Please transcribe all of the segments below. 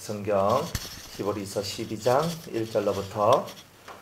성경 히브리서 12장 1절로부터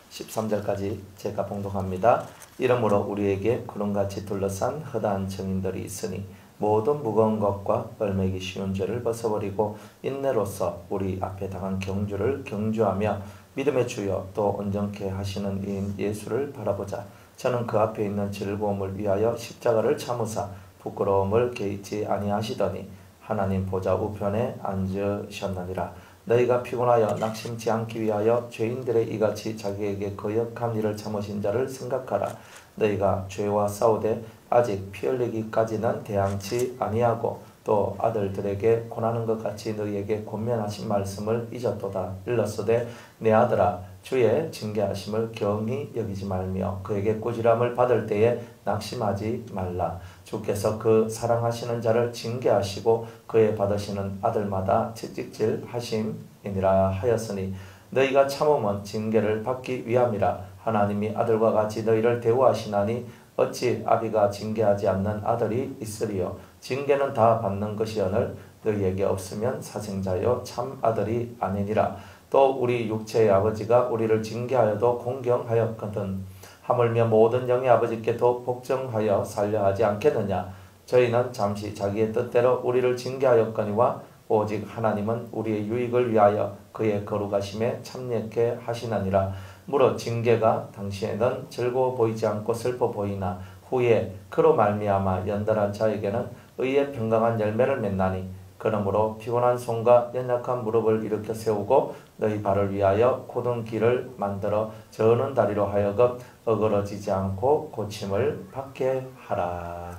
13절까지 제가 봉독합니다. 이러므로 우리에게 구름같이 둘러싼 허다한 증인들이 있으니 모든 무거운 것과 얼매기 쉬운 죄를 벗어버리고 인내로서 우리 앞에 당한 경주를 경주하며 믿음의 주여 또 온전케 하시는 이인 예수를 바라보자. 저는 그 앞에 있는 즐거움을 위하여 십자가를 참으사 부끄러움을 개의치 아니하시더니 하나님 보좌 우편에 앉으셨느니라. 너희가 피곤하여 낙심치 않기 위하여 죄인들의 이같이 자기에게 거역한 일을 참으신 자를 생각하라. 너희가 죄와 싸우되 아직 피 흘리기까지는 대항치 아니하고 또 아들들에게 권하는 것 같이 너희에게 권면하신 말씀을 잊었도다. 일렀으되 내 아들아 주의 징계하심을 경히 여기지 말며 그에게 꾸지람을 받을 때에 낙심하지 말라. 주께서 그 사랑하시는 자를 징계하시고 그의 받으시는 아들마다 채찍질 하심이니라 하였으니 너희가 참음은 징계를 받기 위함이라. 하나님이 아들과 같이 너희를 대우하시나니 어찌 아비가 징계하지 않는 아들이 있으리요. 징계는 다 받는 것이오늘 너희에게 없으면 사생자여 참 아들이 아니니라. 또 우리 육체의 아버지가 우리를 징계하여도 공경하였거든 하물며 모든 영의 아버지께 더 복종하여 살려 하지 않겠느냐. 저희는 잠시 자기의 뜻대로 우리를 징계하였거니와 오직 하나님은 우리의 유익을 위하여 그의 거룩하심에 참여케 하시나니라. 무릇 징계가 당시에는 즐거워 보이지 않고 슬퍼 보이나 후에 그로 말미암아 연달한 자에게는 의의 평강한 열매를 맺나니 그러므로 피곤한 손과 연약한 무릎을 일으켜 세우고 너희 발을 위하여 곧은 길을 만들어 저는 다리로 하여금 어그러지지 않고 고침을 받게 하라.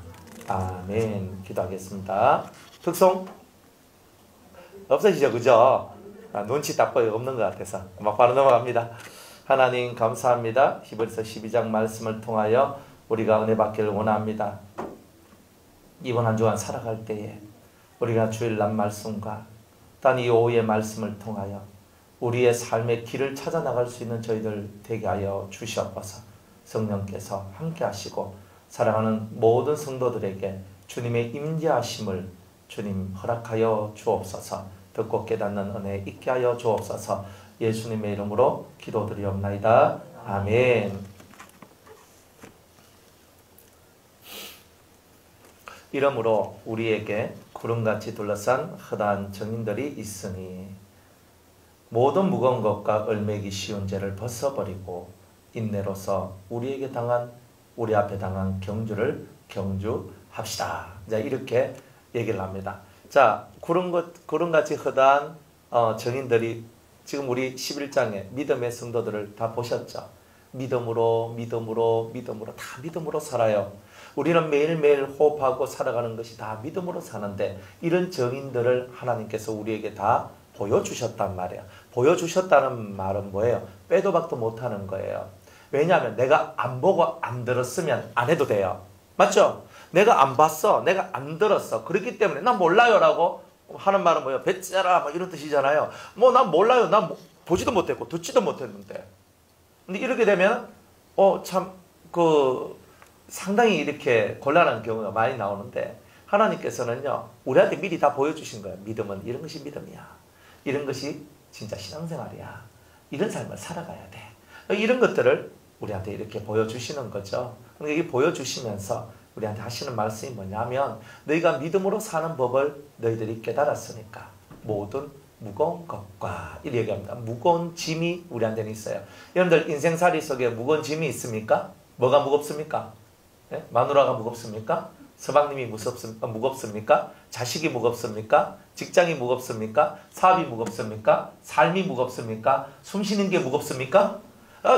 아멘. 기도하겠습니다. 특송? 없으시죠? 그죠? 눈치 딱 보여 없는 것 같아서 막 바로 넘어갑니다. 하나님 감사합니다. 히브리서 12장 말씀을 통하여 우리가 은혜 받기를 원합니다. 이번 한 주간 살아갈 때에 우리가 주일날 말씀과 단 이 오후의 말씀을 통하여 우리의 삶의 길을 찾아 나갈 수 있는 저희들 되게 하여 주시옵소서. 성령께서 함께 하시고 사랑하는 모든 성도들에게 주님의 임재하심을 주님 허락하여 주옵소서. 듣고 깨닫는 은혜 있게 하여 주옵소서. 예수님의 이름으로 기도드리옵나이다. 아멘. 이러므로 우리에게 구름같이 둘러싼 허다한 증인들이 있으니 모든 무거운 것과 얼매기 쉬운 죄를 벗어버리고 인내로서 우리 앞에 당한 경주를 경주합시다. 이렇게 얘기를 합니다. 자, 구름같이 허다한 증인들이 지금 우리 11장에 믿음의 성도들을 다 보셨죠? 믿음으로 다 믿음으로 살아요. 우리는 매일매일 호흡하고 살아가는 것이 다 믿음으로 사는데 이런 증인들을 하나님께서 우리에게 다 보여주셨단 말이에요. 보여주셨다는 말은 뭐예요? 빼도 박도 못하는 거예요. 왜냐하면 내가 안 보고 안 들었으면 안 해도 돼요. 맞죠? 내가 안 봤어. 내가 안 들었어. 그렇기 때문에 난 몰라요 라고 하는 말은 뭐예요? 배째라 이런 뜻이잖아요. 난 몰라요. 난 보지도 못했고 듣지도 못했는데. 근데 이렇게 되면 상당히 이렇게 곤란한 경우가 많이 나오는데 하나님께서는요 우리한테 미리 다 보여주신 거예요. 믿음은 이런 것이 믿음이야. 이런 것이 진짜 신앙생활이야. 이런 삶을 살아가야 돼. 이런 것들을 우리한테 이렇게 보여주시는 거죠. 그러니까 이게 보여주시면서 우리한테 하시는 말씀이 뭐냐면 너희가 믿음으로 사는 법을 너희들이 깨달았으니까 모든 무거운 것과 이렇게 얘기합니다. 무거운 짐이 우리한테는 있어요. 여러분들 인생살이 속에 무거운 짐이 있습니까? 뭐가 무겁습니까? 네? 마누라가 무겁습니까? 서방님이 무겁습니까? 자식이 무겁습니까? 직장이 무겁습니까? 사업이 무겁습니까? 삶이 무겁습니까? 숨쉬는 게 무겁습니까?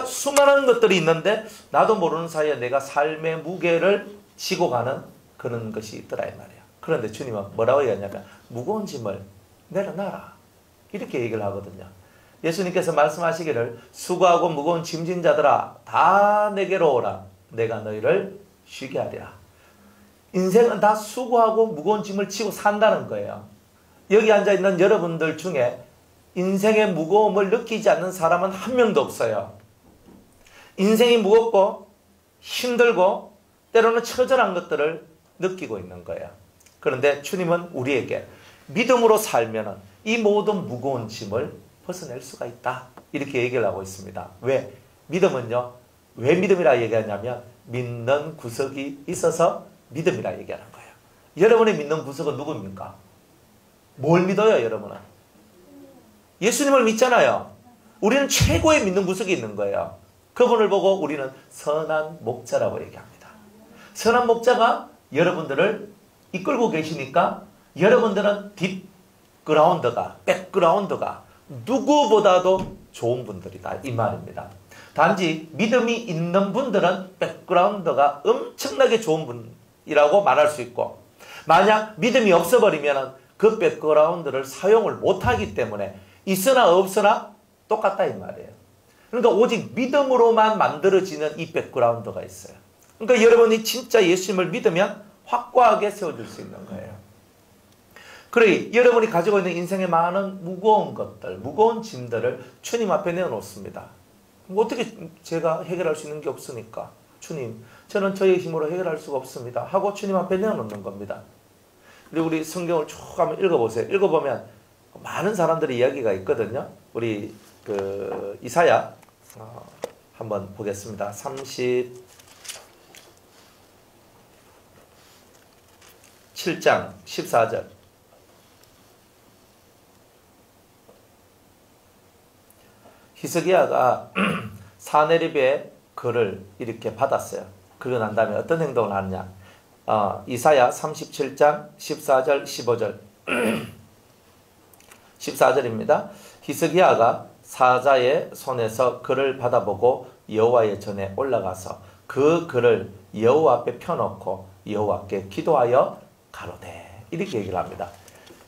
수많은 것들이 있는데 나도 모르는 사이에 내가 삶의 무게를 지고 가는 그런 것이 있더라 이 말이에요. 그런데 주님은 뭐라고 얘기하냐면 무거운 짐을 내려놔라 이렇게 얘기를 하거든요. 예수님께서 말씀하시기를 수고하고 무거운 짐진 자들아 다 내게로 오라 내가 너희를 쉬게 하리라. 인생은 다 수고하고 무거운 짐을 지고 산다는 거예요. 여기 앉아있는 여러분들 중에 인생의 무거움을 느끼지 않는 사람은 한 명도 없어요. 인생이 무겁고 힘들고 때로는 처절한 것들을 느끼고 있는 거예요. 그런데 주님은 우리에게 믿음으로 살면은 이 모든 무거운 짐을 벗어낼 수가 있다. 이렇게 얘기를 하고 있습니다. 왜? 믿음은요. 왜 믿음이라 얘기하냐면 믿는 구석이 있어서 믿음이라 얘기하는 거예요. 여러분의 믿는 구석은 누굽니까? 뭘 믿어요, 여러분은? 예수님을 믿잖아요. 우리는 최고의 믿는 구석이 있는 거예요. 그분을 보고 우리는 선한 목자라고 얘기합니다. 선한 목자가 여러분들을 이끌고 계시니까 여러분들은 뒷그라운드가, 백그라운드가 누구보다도 좋은 분들이다. 이 말입니다. 단지 믿음이 있는 분들은 백그라운드가 엄청나게 좋은 분이라고 말할 수 있고, 만약 믿음이 없어버리면 그 백그라운드를 사용을 못하기 때문에 있으나 없으나 똑같다 이 말이에요. 그러니까 오직 믿음으로만 만들어지는 이 백그라운드가 있어요. 그러니까 여러분이 진짜 예수님을 믿으면 확고하게 세워줄 수 있는 거예요. 그래, 여러분이 가지고 있는 인생의 많은 무거운 것들, 무거운 짐들을 주님 앞에 내어놓습니다. 어떻게 제가 해결할 수 있는 게 없으니까 주님, 저는 저의 힘으로 해결할 수가 없습니다 하고 주님 앞에 내어놓는 겁니다. 그리고 우리 성경을 쭉 한번 읽어보세요. 읽어보면 많은 사람들의 이야기가 있거든요. 우리 그 이사야 한번 보겠습니다. 37장 14절. 히스기야가 사네립의 글을 이렇게 받았어요. 그러고 난 다음에 어떤 행동을 하느냐. 이사야 37장 14절 15절 14절입니다. 히스기야가 사자의 손에서 글을 받아보고 여호와의 전에 올라가서 그 글을 여호와 앞에 펴놓고 여호와께 기도하여 가로되, 이렇게 얘기를 합니다.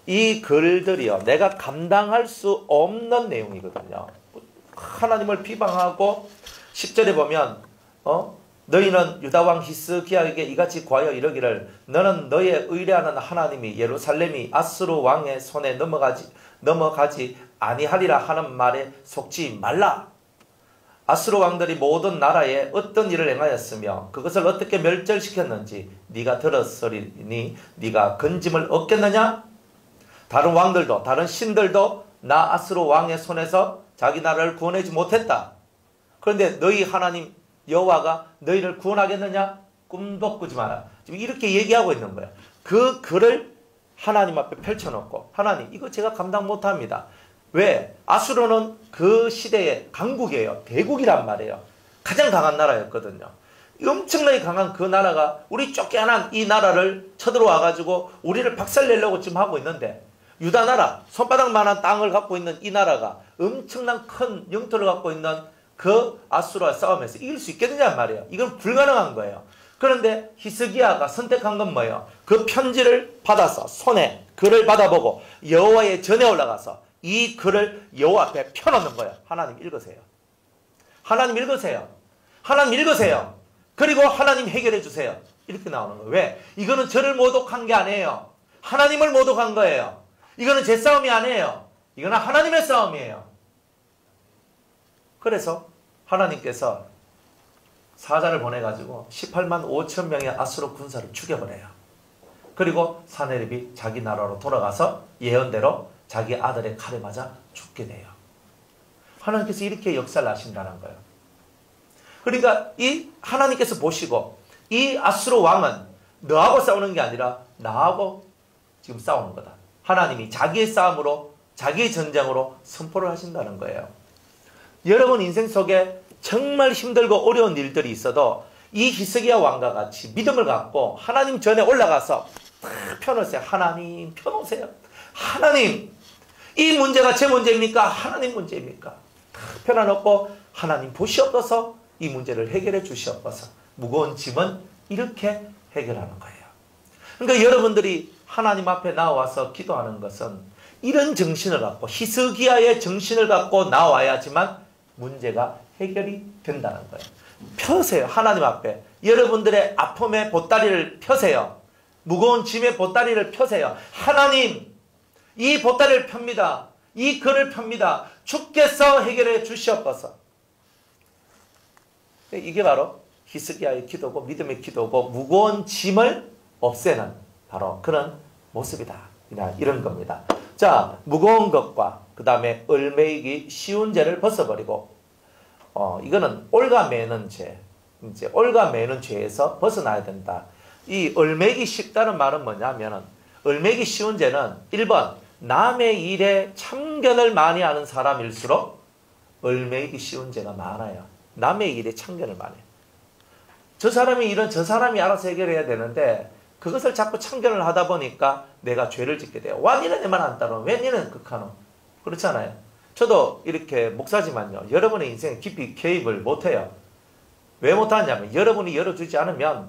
이 글들이요, 내가 감당할 수 없는 내용이거든요. 하나님을 비방하고 10절에 보면 너희는 유다왕 히스기야에게 이같이 구하여 이르기를 너는 너의 의뢰하는 하나님이 예루살렘이 아수르 왕의 손에 넘어가지 아니하리라 하는 말에 속지 말라. 아수르 왕들이 모든 나라에 어떤 일을 행하였으며 그것을 어떻게 멸절시켰는지 네가 들었으리니 네가 건짐을 얻겠느냐? 다른 왕들도 다른 신들도 나 아수르 왕의 손에서 자기 나라를 구원하지 못했다. 그런데 너희 하나님 여호와가 너희를 구원하겠느냐? 꿈도 꾸지 마라. 지금 이렇게 얘기하고 있는 거예요. 그 글을 하나님 앞에 펼쳐놓고, 하나님 이거 제가 감당 못합니다. 왜? 아수르는 그 시대의 강국이에요. 대국이란 말이에요. 가장 강한 나라였거든요. 엄청나게 강한 그 나라가 우리 쫓겨난 이 나라를 쳐들어와가지고 우리를 박살내려고 지금 하고 있는데, 유다 나라, 손바닥만한 땅을 갖고 있는 이 나라가 엄청난 큰 영토를 갖고 있는 그 아수르와 싸움에서 이길 수 있겠느냐 말이에요. 이건 불가능한 거예요. 그런데 히스기야가 선택한 건 뭐예요? 그 편지를 받아서 손에 글을 받아보고 여호와의 전에 올라가서 이 글을 여호와 앞에 펴놓는 거예요. 하나님 읽으세요. 하나님 읽으세요. 하나님 읽으세요. 그리고 하나님 해결해 주세요. 이렇게 나오는 거예요. 왜? 이거는 저를 모독한 게 아니에요. 하나님을 모독한 거예요. 이거는 제 싸움이 아니에요. 이거는 하나님의 싸움이에요. 그래서 하나님께서 사자를 보내가지고 18만 5천 명의 아수르 군사를 죽여버려요. 그리고 사네립이 자기 나라로 돌아가서 예언대로 자기 아들의 칼에 맞아 죽게 돼요. 하나님께서 이렇게 역사를 하신다는 거예요. 그러니까 이 하나님께서 보시고 이 아수르 왕은 너하고 싸우는 게 아니라 나하고 지금 싸우는 거다. 하나님이 자기의 싸움으로, 자기의 전쟁으로 선포를 하신다는 거예요. 여러분 인생 속에 정말 힘들고 어려운 일들이 있어도 이 히스기야 왕과 같이 믿음을 갖고 하나님 전에 올라가서 탁 펴놓으세요. 하나님 펴놓으세요. 하나님, 이 문제가 제 문제입니까? 하나님 문제입니까? 탁 펴놔놓고 하나님 보시옵소서, 이 문제를 해결해 주시옵소서. 무거운 짐은 이렇게 해결하는 거예요. 그러니까 여러분들이 하나님 앞에 나와서 기도하는 것은 이런 정신을 갖고, 히스기야의 정신을 갖고 나와야지만 문제가 해결이 된다는 거예요. 펴세요. 하나님 앞에 여러분들의 아픔의 보따리를 펴세요. 무거운 짐의 보따리를 펴세요. 하나님, 이 보따리를 펴니다. 이 글을 펴니다. 주께서 해결해 주시옵소서. 이게 바로 히스기야의 기도고 믿음의 기도고 무거운 짐을 없애는 바로 그런 모습이다. 그냥 이런 겁니다. 자, 무거운 것과 그 다음에 얼매이기 쉬운 죄를 벗어버리고 이거는 올가매는 죄, 이제 올가매는 죄에서 벗어나야 된다. 이 얼매기 쉽다는 말은 뭐냐면은 얼매기 쉬운 죄는 1번 남의 일에 참견을 많이 하는 사람일수록 얼매기 쉬운 죄가 많아요. 남의 일에 참견을 많이 해요. 저 사람이 일은 저 사람이 알아서 해결해야 되는데 그것을 자꾸 참견을 하다 보니까 내가 죄를 짓게 돼요. 와 니는 내 말 안 따라 왜 니는 극하노? 그렇잖아요. 저도 이렇게 목사지만요. 여러분의 인생에 깊이 개입을 못해요. 왜 못하냐면 여러분이 열어주지 않으면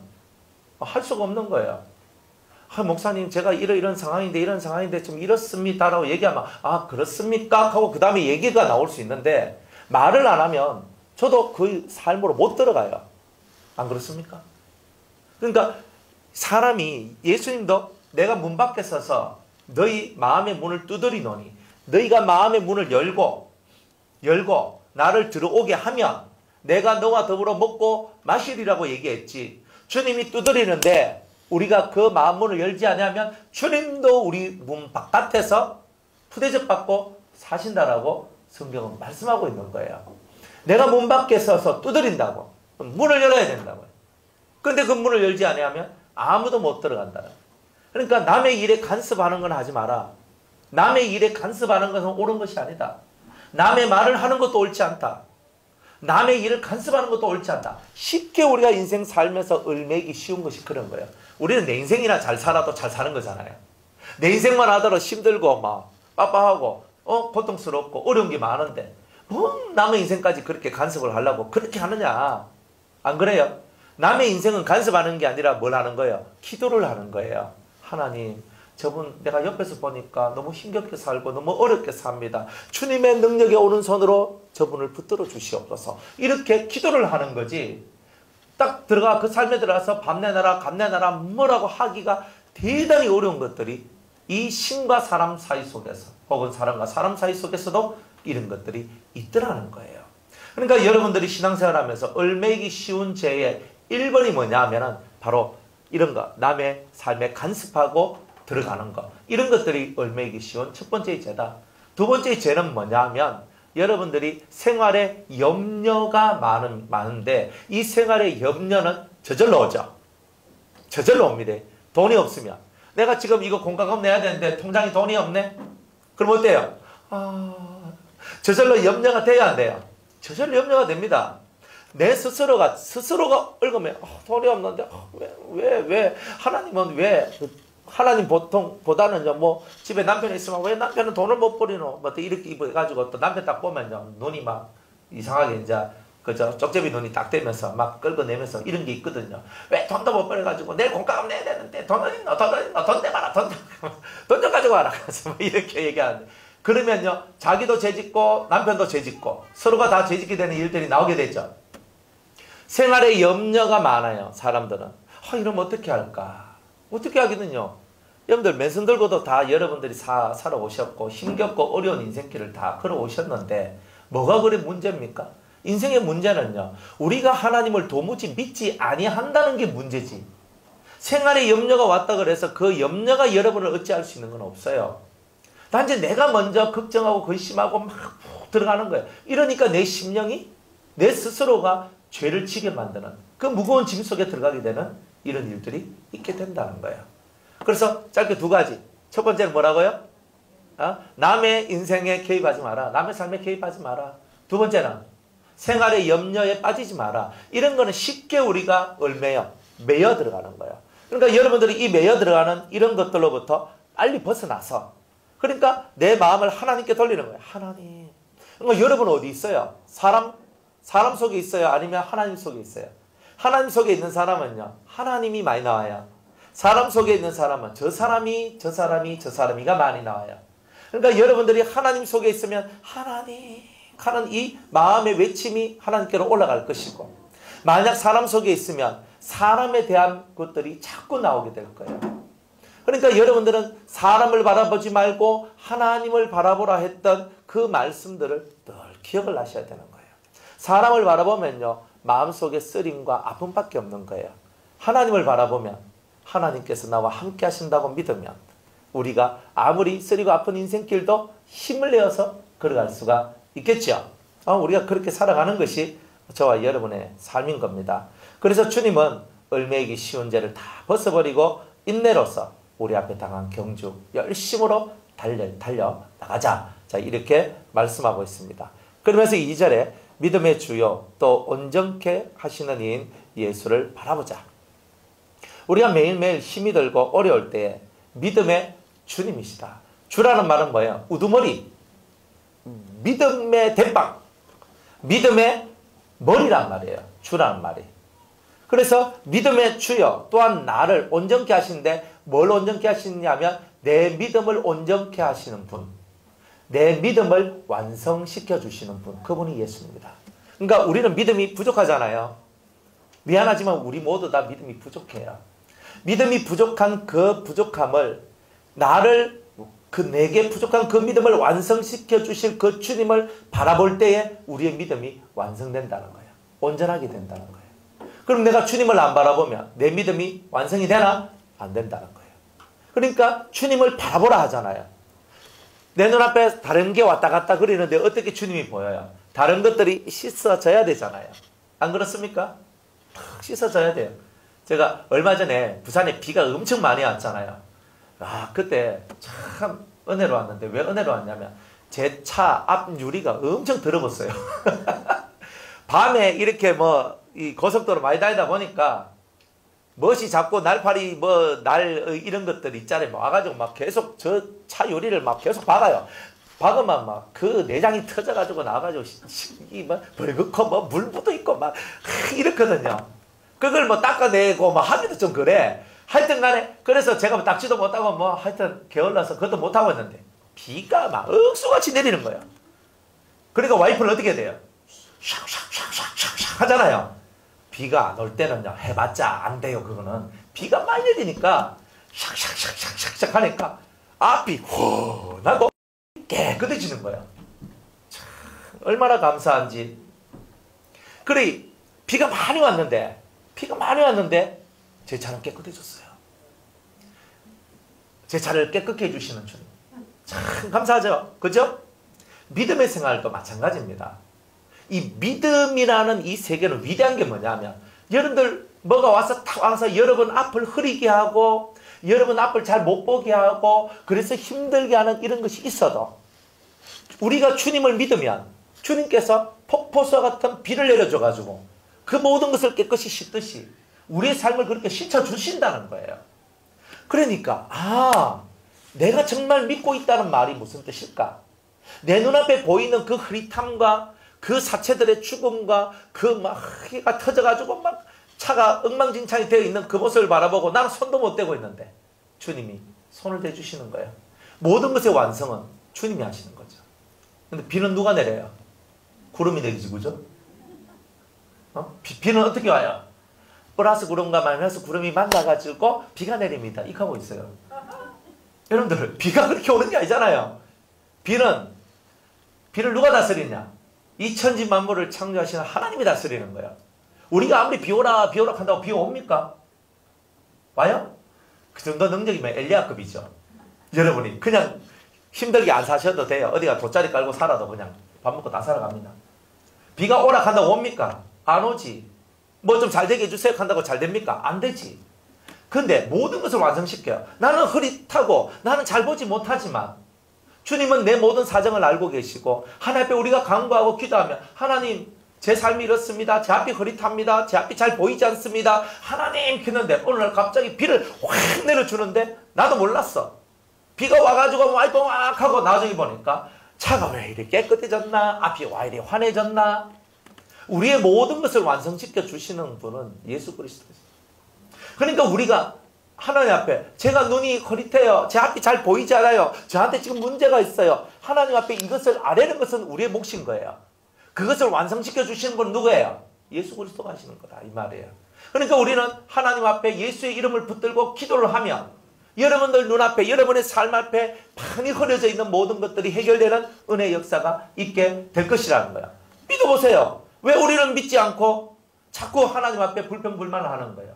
할 수가 없는 거예요. 목사님 제가 이런 상황인데 좀 이렇습니다라고 얘기하면 그렇습니까? 하고 그 다음에 얘기가 나올 수 있는데 말을 안 하면 저도 그 삶으로 못 들어가요. 안 그렇습니까? 그러니까 사람이 예수님도 내가 문 밖에 서서 너희 마음의 문을 두드리노니 너희가 마음의 문을 열고 나를 들어오게 하면 내가 너와 더불어 먹고 마시리라고 얘기했지. 주님이 두드리는데 우리가 그 마음 문을 열지 않으면 주님도 우리 문 바깥에서 푸대접 받고 사신다라고 성경은 말씀하고 있는 거예요. 내가 문 밖에 서서 두드린다고 문을 열어야 된다고요. 그런데 그 문을 열지 않으면 아무도 못 들어간다. 그러니까 남의 일에 간섭하는 건 하지 마라. 남의 일에 간섭하는 것은 옳은 것이 아니다. 남의 말을 하는 것도 옳지 않다. 남의 일을 간섭하는 것도 옳지 않다. 쉽게 우리가 인생 살면서 얼매기 쉬운 것이 그런 거예요. 우리는 내 인생이나 잘 살아도 잘 사는 거잖아요. 내 인생만 하더라도 힘들고 막 빡빡하고 고통스럽고 어려운 게 많은데 뭐 남의 인생까지 그렇게 간섭을 하려고 그렇게 하느냐. 안 그래요? 남의 인생은 간섭하는 게 아니라 뭘 하는 거예요? 기도를 하는 거예요. 하나님, 저분 내가 옆에서 보니까 너무 힘겹게 살고 너무 어렵게 삽니다. 주님의 능력의 오른손으로 저분을 붙들어 주시옵소서. 이렇게 기도를 하는 거지. 딱 들어가 그 삶에 들어가서 밤내나라 감내나라 뭐라고 하기가 대단히 어려운 것들이 이 신과 사람 사이 속에서 혹은 사람과 사람 사이 속에서도 이런 것들이 있더라는 거예요. 그러니까 여러분들이 신앙생활하면서 얼매기 쉬운 죄의 1번이 뭐냐 하면은 바로 이런 거, 남의 삶에 간섭하고 들어가는 거, 이런 것들이 얼매기 쉬운 첫 번째 죄다. 두 번째 죄는 뭐냐 하면 여러분들이 생활에 염려가 많은데 이 생활의 염려는 저절로 오죠. 저절로 옵니다. 돈이 없으면 내가 지금 이거 공과금 내야 되는데 통장에 돈이 없네? 그럼 어때요? 저절로 염려가 돼야 안 돼요? 저절로 염려가 됩니다. 내 스스로가 얽으면 돈이 없는데 왜 하나님은 왜 하나님 보통보다는요 뭐 집에 남편이 있으면 왜 남편은 돈을 못 버리노 뭐 이렇게 입어가지고 또 남편 딱 보면요 눈이 막 이상하게 이제 그저 쪽제비 눈이 딱 되면서 막 긁어내면서 이런 게 있거든요. 왜 돈도 못 벌어가지고 내일 공과금 내야 되는데 돈 어딨노 돈 내봐라 돈 좀 가지고 와라 그래서 뭐 이렇게 얘기하는데 그러면요 자기도 죄짓고 남편도 죄짓고 서로가 다 죄짓게 되는 일들이 나오게 되죠. 생활에 염려가 많아요. 사람들은 이러면 어떻게 할까? 어떻게 하겠느냐? 여러분들 맨손 들고도 다 여러분들이 살아오셨고 힘겹고 어려운 인생길을 다 걸어오셨는데 뭐가 그래 문제입니까? 인생의 문제는요 우리가 하나님을 도무지 믿지 아니한다는 게 문제지. 생활에 염려가 왔다 그래서 그 염려가 여러분을 어찌할 수 있는 건 없어요. 단지 내가 먼저 걱정하고 근심하고 막 들어가는 거예요. 이러니까 내 심령이 내 스스로가 죄를 지게 만드는 그 무거운 짐 속에 들어가게 되는 이런 일들이 있게 된다는 거예요. 그래서 짧게 두 가지. 첫 번째는 뭐라고요? 남의 인생에 개입하지 마라. 남의 삶에 개입하지 마라. 두 번째는 생활의 염려에 빠지지 마라. 이런 거는 쉽게 우리가 매여 들어가는 거예요. 그러니까 여러분들이 이 매여 들어가는 이런 것들로부터 빨리 벗어나서 그러니까 내 마음을 하나님께 돌리는 거예요. 하나님. 그러니까 여러분 어디 있어요? 사람 속에 있어요? 아니면 하나님 속에 있어요? 하나님 속에 있는 사람은요. 하나님이 많이 나와요. 사람 속에 있는 사람은 저 사람이가 많이 나와요. 그러니까 여러분들이 하나님 속에 있으면 하나님 하는 이 마음의 외침이 하나님께로 올라갈 것이고 만약 사람 속에 있으면 사람에 대한 것들이 자꾸 나오게 될 거예요. 그러니까 여러분들은 사람을 바라보지 말고 하나님을 바라보라 했던 그 말씀들을 늘 기억을 하셔야 되는 거예요. 사람을 바라보면요. 마음속에 쓰림과 아픔밖에 없는 거예요. 하나님을 바라보면 하나님께서 나와 함께 하신다고 믿으면 우리가 아무리 쓰리고 아픈 인생길도 힘을 내어서 걸어갈 수가 있겠죠. 우리가 그렇게 살아가는 것이 저와 여러분의 삶인 겁니다. 그래서 주님은 얽매이기 쉬운 죄를 다 벗어버리고 인내로서 우리 앞에 당한 경주 열심으로 달려 나가자. 자, 이렇게 말씀하고 있습니다. 그러면서 2절에 믿음의 주요 또 온전케 하시는 이인 예수를 바라보자. 우리가 매일매일 힘이 들고 어려울 때에 믿음의 주님이시다. 주라는 말은 뭐예요? 우두머리, 믿음의 대빵, 믿음의 머리란 말이에요. 주라는 말이. 그래서 믿음의 주여 또한 나를 온전케 하시는데 뭘 온전케 하시느냐면 내 믿음을 온전케 하시는 분, 내 믿음을 완성시켜 주시는 분, 그분이 예수입니다. 그러니까 우리는 믿음이 부족하잖아요. 미안하지만 우리 모두 다 믿음이 부족해요. 믿음이 부족한 그 부족함을 내게 부족한 그 믿음을 완성시켜 주실 그 주님을 바라볼 때에 우리의 믿음이 완성된다는 거예요. 온전하게 된다는 거예요. 그럼 내가 주님을 안 바라보면 내 믿음이 완성이 되나? 안 된다는 거예요. 그러니까 주님을 바라보라 하잖아요. 내 눈앞에 다른 게 왔다 갔다 그리는데 어떻게 주님이 보여요? 다른 것들이 씻어져야 되잖아요. 안 그렇습니까? 탁 씻어져야 돼요. 제가 얼마 전에 부산에 비가 엄청 많이 왔잖아요. 그때 참 은혜로웠는데 왜 은혜로웠냐면 제 차 앞 유리가 엄청 더러웠어요. 밤에 이렇게 이 고속도로 많이 다니다 보니까 멋이 자꾸 날파리 이런 것들 있잖아요. 와가지고 막 계속 저 차 유리를 막 계속 박아요. 박으면 막 그 내장이 터져가지고 나와가지고 벌겋고 물 묻어 있고 막 이렇거든요. 그걸 닦아내고 하기도 좀 그래. 하여튼 간에 그래서 제가 닦지도 못하고 하여튼 게을러서 그것도 못하고 있는데 비가 막 억수같이 내리는 거예요. 그러니까 와이프는 어떻게 돼요? 샥샥샥샥샥 하잖아요. 비가 안 올 때는요 해봤자 안 돼요. 그거는 비가 많이 내리니까 샥샥샥샥샥 하니까 앞이 훤하고 깨끗해지는 거예요. 참 얼마나 감사한지. 그래 비가 많이 왔는데 제 차는 깨끗해졌어요. 제 차를 깨끗게 해주시는 주님 참 감사하죠. 그죠? 믿음의 생활도 마찬가지입니다. 이 믿음이라는 이 세계는 위대한 게 뭐냐면 여러분들 뭐가 와서 여러분 앞을 흐리게 하고 여러분 앞을 잘 못 보게 하고 그래서 힘들게 하는 이런 것이 있어도 우리가 주님을 믿으면 주님께서 폭포수 같은 비를 내려줘가지고 그 모든 것을 깨끗이 씻듯이 우리의 삶을 그렇게 씻어주신다는 거예요. 그러니까 내가 정말 믿고 있다는 말이 무슨 뜻일까? 내 눈앞에 보이는 그 흐릿함과 그 사체들의 죽음과 그 해가 터져가지고 차가 엉망진창이 되어 있는 그 모습을 바라보고 나는 손도 못 대고 있는데 주님이 손을 대주시는 거예요. 모든 것의 완성은 주님이 하시는 거죠. 근데 비는 누가 내려요? 구름이 내리지, 그죠? 비는 어떻게 와요? 플러스 구름과 마이너스 구름이 만나가지고 비가 내립니다. 이렇게 하고 있어요. 여러분들 비가 그렇게 오는 게 아니잖아요. 비를 누가 다스리냐? 이 천지 만물을 창조하시는 하나님이 다스리는 거예요. 우리가 아무리 비오라 한다고 비 옵니까? 와요? 그 정도 능력이면 엘리야급이죠. 여러분이 그냥 힘들게 안 사셔도 돼요. 어디가 돗자리 깔고 살아도 그냥 밥 먹고 다 살아갑니다. 비가 오라 한다고 옵니까? 안 오지. 좀 잘 되게 해주세요 한다고 잘 됩니까? 안 되지. 근데 모든 것을 완성시켜요. 나는 흐릿하고 나는 잘 보지 못하지만 주님은 내 모든 사정을 알고 계시고 하나님 앞에 우리가 간구하고 기도하면 하나님 제 삶이 이렇습니다. 제 앞이 흐릿합니다. 제 앞이 잘 보이지 않습니다. 하나님 했는데 어느 날 갑자기 비를 확 내려주는데 나도 몰랐어. 비가 와가지고 와이프 막 하고 나중에 보니까 차가 왜 이렇게 깨끗해졌나? 앞이 와 이렇게 환해졌나? 우리의 모든 것을 완성시켜 주시는 분은 예수 그리스도입니다. 그러니까 우리가 하나님 앞에 제가 눈이 흐릿해요. 제 앞이 잘 보이지 않아요. 저한테 지금 문제가 있어요. 하나님 앞에 이것을 아뢰는 것은 우리의 몫인 거예요. 그것을 완성시켜 주시는 건 누구예요? 예수 그리스도가 하시는 거다 이 말이에요. 그러니까 우리는 하나님 앞에 예수의 이름을 붙들고 기도를 하면 여러분들 눈앞에 여러분의 삶 앞에 많이 흐려져 있는 모든 것들이 해결되는 은혜의 역사가 있게 될 것이라는 거야. 믿어보세요. 왜 우리는 믿지 않고 자꾸 하나님 앞에 불평불만을 하는 거예요?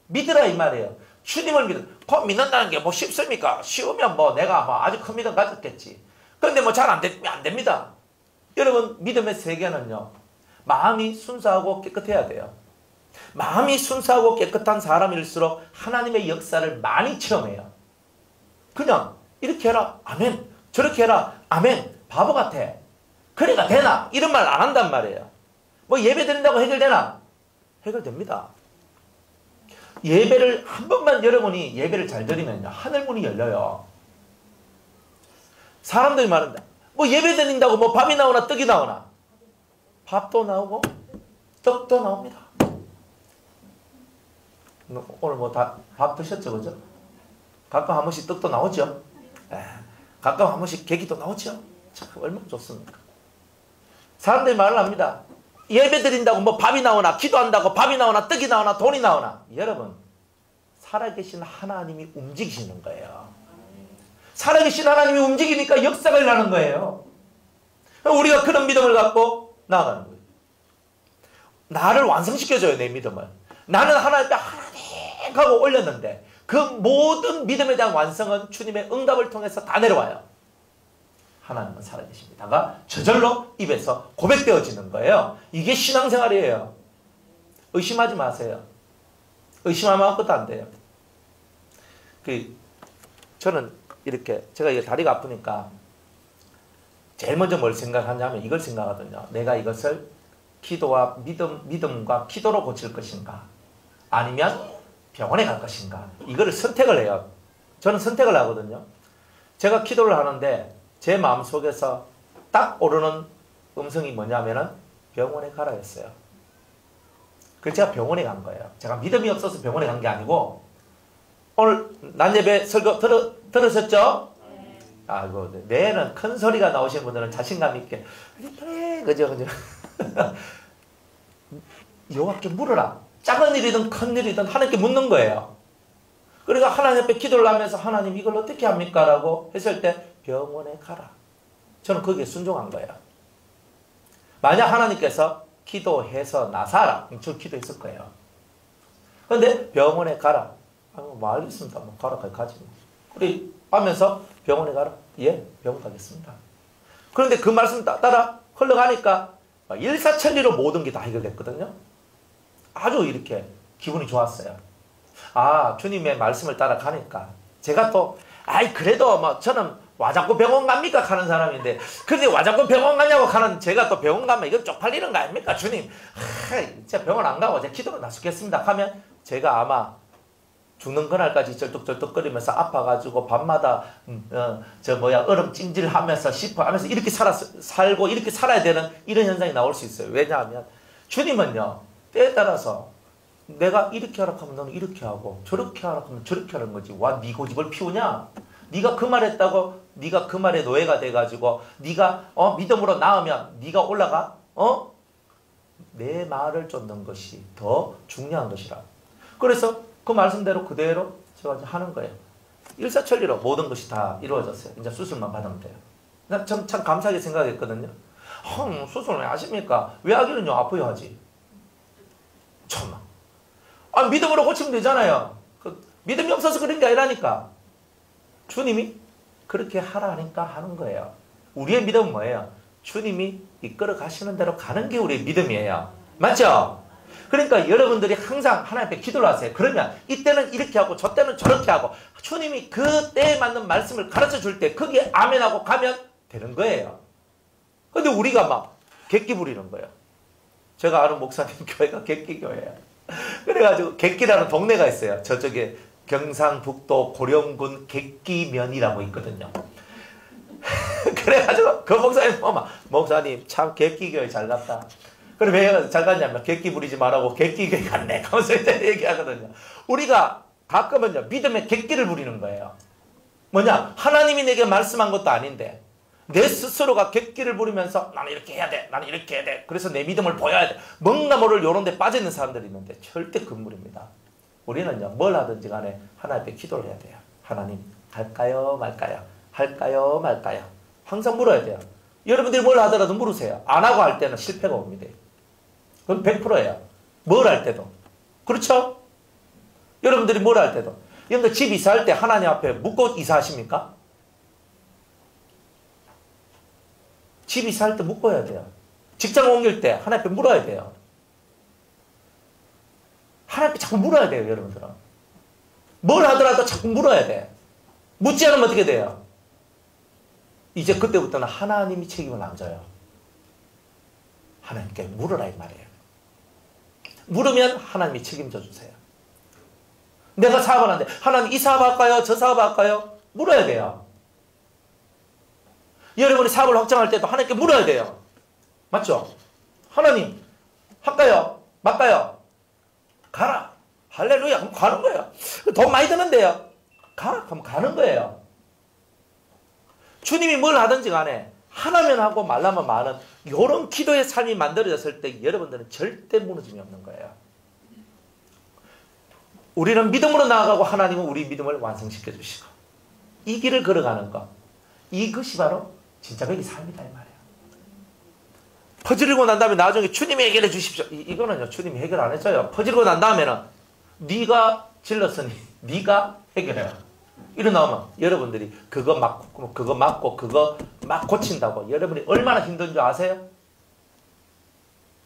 믿으라 이 말이에요. 주님을 믿는다는 게 뭐 쉽습니까? 쉬우면 뭐 내가 뭐 아주 큰 믿음 가졌겠지. 그런데 뭐 잘 안 됩니다. 여러분, 믿음의 세계는요, 마음이 순수하고 깨끗해야 돼요. 마음이 순수하고 깨끗한 사람일수록 하나님의 역사를 많이 체험해요. 그냥 이렇게 해라, 아멘. 저렇게 해라, 아멘. 바보 같아. 그래가 되나? 이런 말 안 한단 말이에요. 뭐 예배 드린다고 해결되나? 해결됩니다. 예배를 한 번만 여러분이 예배를 잘 드리면요, 하늘문이 열려요. 사람들이 말한다. 뭐 예배 드린다고 뭐 밥이 나오나 떡이 나오나? 밥도 나오고 떡도 나옵니다. 오늘 뭐 다 밥 드셨죠, 그죠? 가끔 한 번씩 떡도 나오죠. 가끔 한 번씩 계기도 나오죠. 참 얼마나 좋습니까? 사람들이 말을 합니다. 예배 드린다고 뭐 밥이 나오나, 기도한다고 밥이 나오나, 떡이 나오나, 돈이 나오나. 여러분, 살아계신 하나님이 움직이시는 거예요. 살아계신 하나님이 움직이니까 역사가 일어나는 거예요. 우리가 그런 믿음을 갖고 나아가는 거예요. 나를 완성시켜줘요, 내 믿음을. 나는 하나님 앞에 하나님 하고 올렸는데 그 모든 믿음에 대한 완성은 주님의 응답을 통해서 다 내려와요. 하나님은 살아계십니다가 저절로 입에서 고백되어지는 거예요. 이게 신앙생활이에요. 의심하지 마세요. 의심하면 아무것도 안 돼요. 저는 이렇게 제가 이게 다리가 아프니까 제일 먼저 뭘 생각하냐면 이걸 생각하거든요. 내가 이것을 기도와 믿음과 기도로 고칠 것인가, 아니면 병원에 갈 것인가, 이거를 선택을 해요. 저는 선택을 하거든요. 제가 기도를 하는데 제 마음속에서 딱 오르는 음성이 뭐냐면은 병원에 가라 했어요. 그래서 제가 병원에 간 거예요. 제가 믿음이 없어서 병원에 간 게 아니고, 오늘 낮예배 설교 들으셨죠? 아이고, 내는 큰 소리가 나오신 분들은 자신감 있게 그죠 여호와께 물어라. 작은 일이든 큰 일이든 하나님께 묻는 거예요. 그러니까 하나님 앞에 기도를 하면서 하나님 이걸 어떻게 합니까? 라고 했을 때 병원에 가라. 저는 거기에 순종한 거예요. 만약 하나님께서 기도해서 나사라, 저 기도했을 거예요. 그런데 병원에 가라. 뭐 알겠습니다. 뭐 가라, 가지. 우리 하면서 병원에 가라. 예, 병원 가겠습니다. 그런데 그 말씀 따라 흘러가니까 일사천리로 모든 게 다 해결됐거든요. 아주 이렇게 기분이 좋았어요. 아, 주님의 말씀을 따라가니까. 제가 또, 그래도 뭐 저는 와 자꾸 병원 갑니까? 가는 사람인데, 근데 와 자꾸 병원 가냐고 가는 제가 또 병원 가면 이건 쪽팔리는 거 아닙니까? 주님, 제가 병원 안 가고 제가 기도로 나서겠습니다. 하면 제가 아마 죽는 그날까지 절뚝절뚝거리면서 아파가지고 밤마다 얼음 찜질하면서 씹어하면서 이렇게 살고 이렇게 살아야 되는 이런 현상이 나올 수 있어요. 왜냐하면 주님은요, 때에 따라서 내가 이렇게 하라 하면 너는 이렇게 하고 저렇게 하라 하면 저렇게 하는 거지. 와, 네 고집을 피우냐? 네가 그 말했다고 네가 그 말에 노예가 돼가지고 네가 믿음으로 나으면 네가 올라가? 내 말을 쫓는 것이 더 중요한 것이라. 그래서 그 말씀대로 그대로 제가 이제 하는 거예요. 일사천리로 모든 것이 다 이루어졌어요. 이제 수술만 받으면 돼요. 난 참 감사하게 생각했거든요. 수술 왜 하십니까? 왜 하기는요? 아파요 하지. 참나. 믿음으로 고치면 되잖아요. 믿음이 없어서 그런 게 아니라니까. 주님이 그렇게 하라 하니까 하는 거예요. 우리의 믿음은 뭐예요? 주님이 이끌어 가시는 대로 가는 게 우리의 믿음이에요. 맞죠? 그러니까 여러분들이 항상 하나님 앞에 기도를 하세요. 그러면 이때는 이렇게 하고 저때는 저렇게 하고 주님이 그 때에 맞는 말씀을 가르쳐 줄 때 거기에 아멘하고 가면 되는 거예요. 근데 우리가 막 객기 부리는 거예요. 제가 아는 목사님 교회가 객기교회예요. 그래가지고 객기라는 동네가 있어요. 저쪽에 경상북도 고령군 객기면이라고 있거든요. 그래가지고 그 목사님 보면 목사님 참 객기교회 잘 갔다. 그럼 왜 잘 갔냐면 객기 부리지 말라고 객기교회 갔네 하면서 이제 얘기하거든요. 우리가 가끔은요 믿음의 객기를 부리는 거예요. 뭐냐, 하나님이 내게 말씀한 것도 아닌데 내 스스로가 객기를 부리면서 나는 이렇게 해야 돼, 나는 이렇게 해야 돼, 그래서 내 믿음을 보여야 돼, 뭔가 모를 요런 데 빠져있는 사람들이 있는데 절대 금물입니다. 우리는요 뭘 하든지 간에 하나님 앞에 기도를 해야 돼요. 하나님 할까요 말까요, 할까요 말까요, 항상 물어야 돼요. 여러분들이 뭘 하더라도 물으세요. 안 하고 할 때는 실패가 옵니다. 그건 100%예요. 뭘 할 때도. 그렇죠? 여러분들이 뭘 할 때도. 여러분들 집 이사할 때 하나님 앞에 묻고 이사하십니까? 집 이사할 때 묻고 해야 돼요. 직장 옮길 때 하나님 앞에 물어야 돼요. 하나님 앞에 자꾸 물어야 돼요, 여러분들은. 뭘 하더라도 자꾸 물어야 돼. 묻지 않으면 어떻게 돼요? 이제 그때부터는 하나님이 책임을 안 져요. 하나님께 물으라 이 말이에요. 물으면 하나님이 책임져 주세요. 내가 사업을 하는데 하나님 이 사업 할까요? 저 사업 할까요? 물어야 돼요. 여러분이 사업을 확장할 때도 하나님께 물어야 돼요. 맞죠? 하나님 할까요? 말까요? 가라. 할렐루야. 그럼 가는 거예요. 돈 많이 드는데요. 가. 그럼 가는 거예요. 주님이 뭘 하든지 간에 하나면 하고 말라면 말은 이런 기도의 삶이 만들어졌을 때 여러분들은 절대 무너짐이 없는 거예요. 우리는 믿음으로 나아가고 하나님은 우리 믿음을 완성시켜 주시고 이 길을 걸어가는 것, 이것이 바로 진짜 그 삶이다 이 말이에요. 퍼지르고 난 다음에 나중에 주님이 해결해 주십시오. 이거는요 주님이 해결 안 해줘요. 퍼지르고 난 다음에는 네가 질렀으니 네가 해결해라. 이러 나오면 여러분들이 그거 맞고 그거 막 고친다고 여러분이 얼마나 힘든 줄 아세요?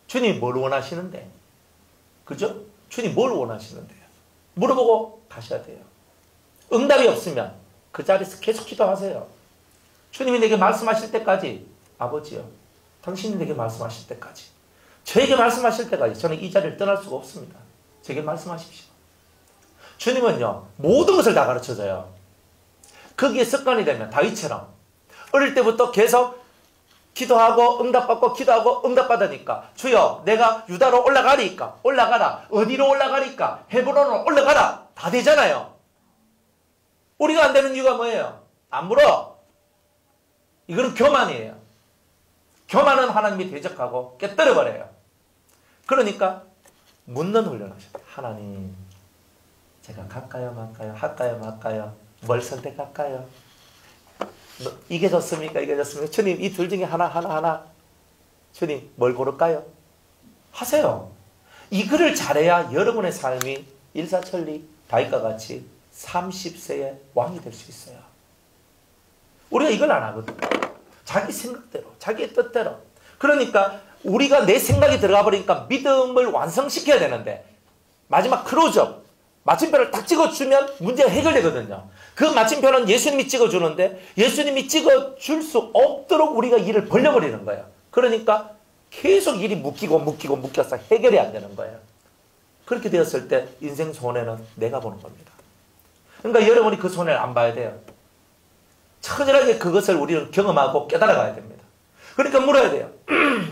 주님이 뭘 원하시는데? 그죠? 주님이 뭘 원하시는데요? 물어보고 가셔야 돼요. 응답이 없으면 그 자리에서 계속 기도하세요. 주님이 내게 말씀하실 때까지 아버지요. 당신이 내게 말씀하실 때까지 저에게 말씀하실 때까지 저는 이 자리를 떠날 수가 없습니다. 저에게 말씀하십시오. 주님은요 모든 것을 다 가르쳐줘요. 거기에 습관이 되면 다윗처럼 어릴 때부터 계속 기도하고 응답받고 기도하고 응답받으니까 주여 내가 유다로 올라가리까 올라가라. 어디로 올라가리까 헤브론으로 올라가라. 다 되잖아요. 우리가 안 되는 이유가 뭐예요? 안 물어. 이거는 교만이에요. 교만은 하나님이 대적하고 깨뜨려버려요. 그러니까 묻는 훈련을 하셔야 돼요. 하나님 제가 갈까요 말까요 할까요 말까요 뭘 선택할까요? 이게 좋습니까? 이게 좋습니까? 주님 이 둘 중에 하나 주님 뭘 고를까요? 하세요. 이거를 잘해야 여러분의 삶이 일사천리 다윗과 같이 30세의 왕이 될 수 있어요. 우리가 이걸 안 하거든요. 자기 생각대로 자기의 뜻대로. 그러니까 우리가 내 생각이 들어가 버리니까 믿음을 완성시켜야 되는데 마지막 클로즈업 마침표를 딱 찍어주면 문제가 해결되거든요. 그 마침표는 예수님이 찍어주는데 예수님이 찍어줄 수 없도록 우리가 일을 벌려버리는 거예요. 그러니까 계속 일이 묶여서 해결이 안 되는 거예요. 그렇게 되었을 때 인생 손해는 내가 보는 겁니다. 그러니까 여러분이 그 손해를 안 봐야 돼요. 처절하게 그것을 우리는 경험하고 깨달아가야 됩니다. 그러니까 물어야 돼요.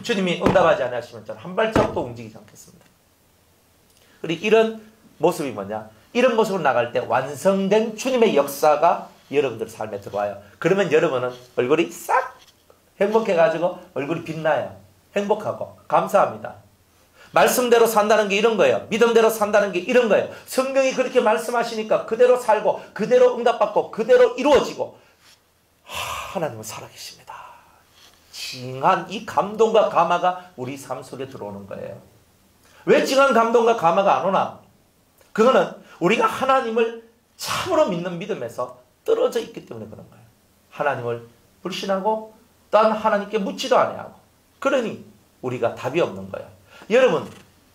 주님이 응답하지 않으시면 저는 한 발짝도 움직이지 않겠습니다. 그리고 이런 모습이 뭐냐? 이런 모습으로 나갈 때 완성된 주님의 역사가 여러분들 삶에 들어와요. 그러면 여러분은 얼굴이 싹 행복해가지고 얼굴이 빛나요. 행복하고 감사합니다. 말씀대로 산다는 게 이런 거예요. 믿음대로 산다는 게 이런 거예요. 성경이 그렇게 말씀하시니까 그대로 살고 그대로 응답받고 그대로 이루어지고 하나님은 살아계십니다. 징한 이 감동과 감화가 우리 삶 속에 들어오는 거예요. 왜 징한 감동과 감화가 안 오나? 그거는 우리가 하나님을 참으로 믿는 믿음에서 떨어져 있기 때문에 그런 거예요. 하나님을 불신하고 딴 하나님께 묻지도 아니하고 그러니 우리가 답이 없는 거예요. 여러분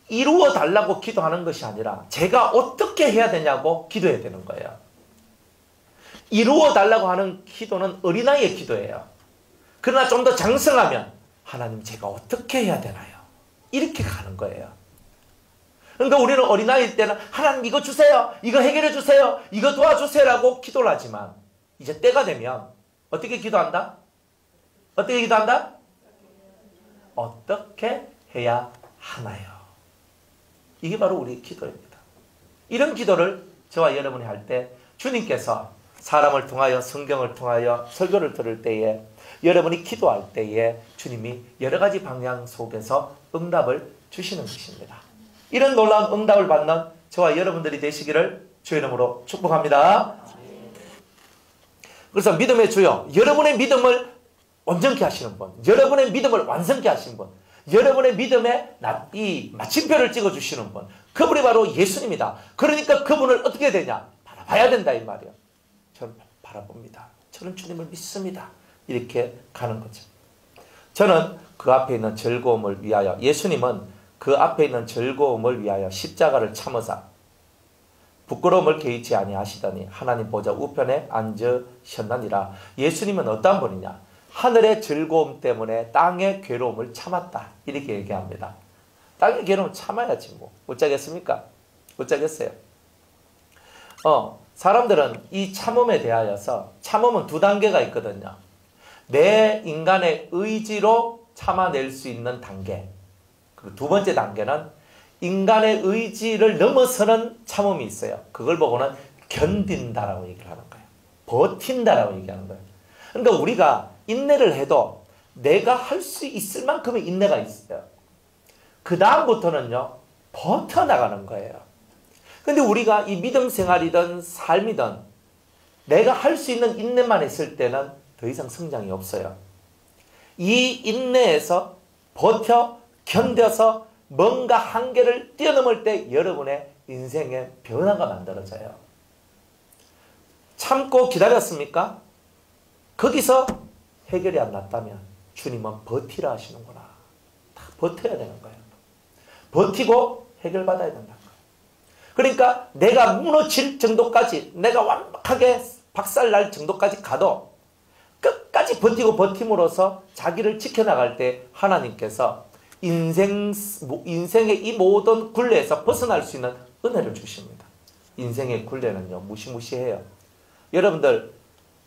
이루어 달라고 기도하는 것이 아니라 제가 어떻게 해야 되냐고 기도해야 되는 거예요. 이루어 달라고 하는 기도는 어린아이의 기도예요. 그러나 좀 더 장성하면 하나님 제가 어떻게 해야 되나요? 이렇게 가는 거예요. 그러니까 우리는 어린아이일 때는 하나님 이거 주세요. 이거 해결해 주세요. 이거 도와주세요 라고 기도를 하지만 이제 때가 되면 어떻게 기도한다? 어떻게 기도한다? 어떻게 해야 하나요? 이게 바로 우리의 기도입니다. 이런 기도를 저와 여러분이 할 때 주님께서 사람을 통하여 성경을 통하여 설교를 들을 때에 여러분이 기도할 때에 주님이 여러 가지 방향 속에서 응답을 주시는 것입니다. 이런 놀라운 응답을 받는 저와 여러분들이 되시기를 주의 이름으로 축복합니다. 그래서 믿음의 주여, 여러분의 믿음을 온전케 하시는 분, 여러분의 믿음을 완성케 하시는 분, 여러분의 믿음에 이 마침표를 찍어주시는 분, 그분이 바로 예수님이다. 그러니까 그분을 어떻게 해야 되냐? 바라봐야 바라봐야 된다 이 말이에요. 저는 바라봅니다. 저는 주님을 믿습니다. 이렇게 가는 거죠. 저는 그 앞에 있는 즐거움을 위하여, 예수님은 그 앞에 있는 즐거움을 위하여 십자가를 참으사 부끄러움을 개의치 아니하시더니 하나님 보좌 우편에 앉으셨느니라. 예수님은 어떠한 분이냐? 하늘의 즐거움 때문에 땅의 괴로움을 참았다. 이렇게 얘기합니다. 땅의 괴로움 참아야지 뭐. 어쩌겠습니까? 어쩌겠어요? 사람들은 이 참음에 대하여서, 참음은 두 단계가 있거든요. 내 인간의 의지로 참아낼 수 있는 단계. 그리고 두 번째 단계는 인간의 의지를 넘어서는 참음이 있어요. 그걸 보고는 견딘다라고 얘기를 하는 거예요. 버틴다라고 얘기하는 거예요. 그러니까 우리가 인내를 해도 내가 할 수 있을 만큼의 인내가 있어요. 그 다음부터는요, 버텨나가는 거예요. 근데 우리가 이 믿음 생활이든 삶이든 내가 할 수 있는 인내만 했을 때는 더 이상 성장이 없어요. 이 인내에서 버텨 견뎌서 뭔가 한계를 뛰어넘을 때 여러분의 인생에 변화가 만들어져요. 참고 기다렸습니까? 거기서 해결이 안 났다면 주님은 버티라 하시는구나. 다 버텨야 되는 거예요. 버티고 해결받아야 된다는 거예요. 그러니까 내가 무너질 정도까지, 내가 완벽하게 박살날 정도까지 가도 끝까지 버티고 버팀으로써 자기를 지켜나갈 때 하나님께서 인생의 이 모든 굴레에서 벗어날 수 있는 은혜를 주십니다. 인생의 굴레는요, 무시무시해요. 여러분들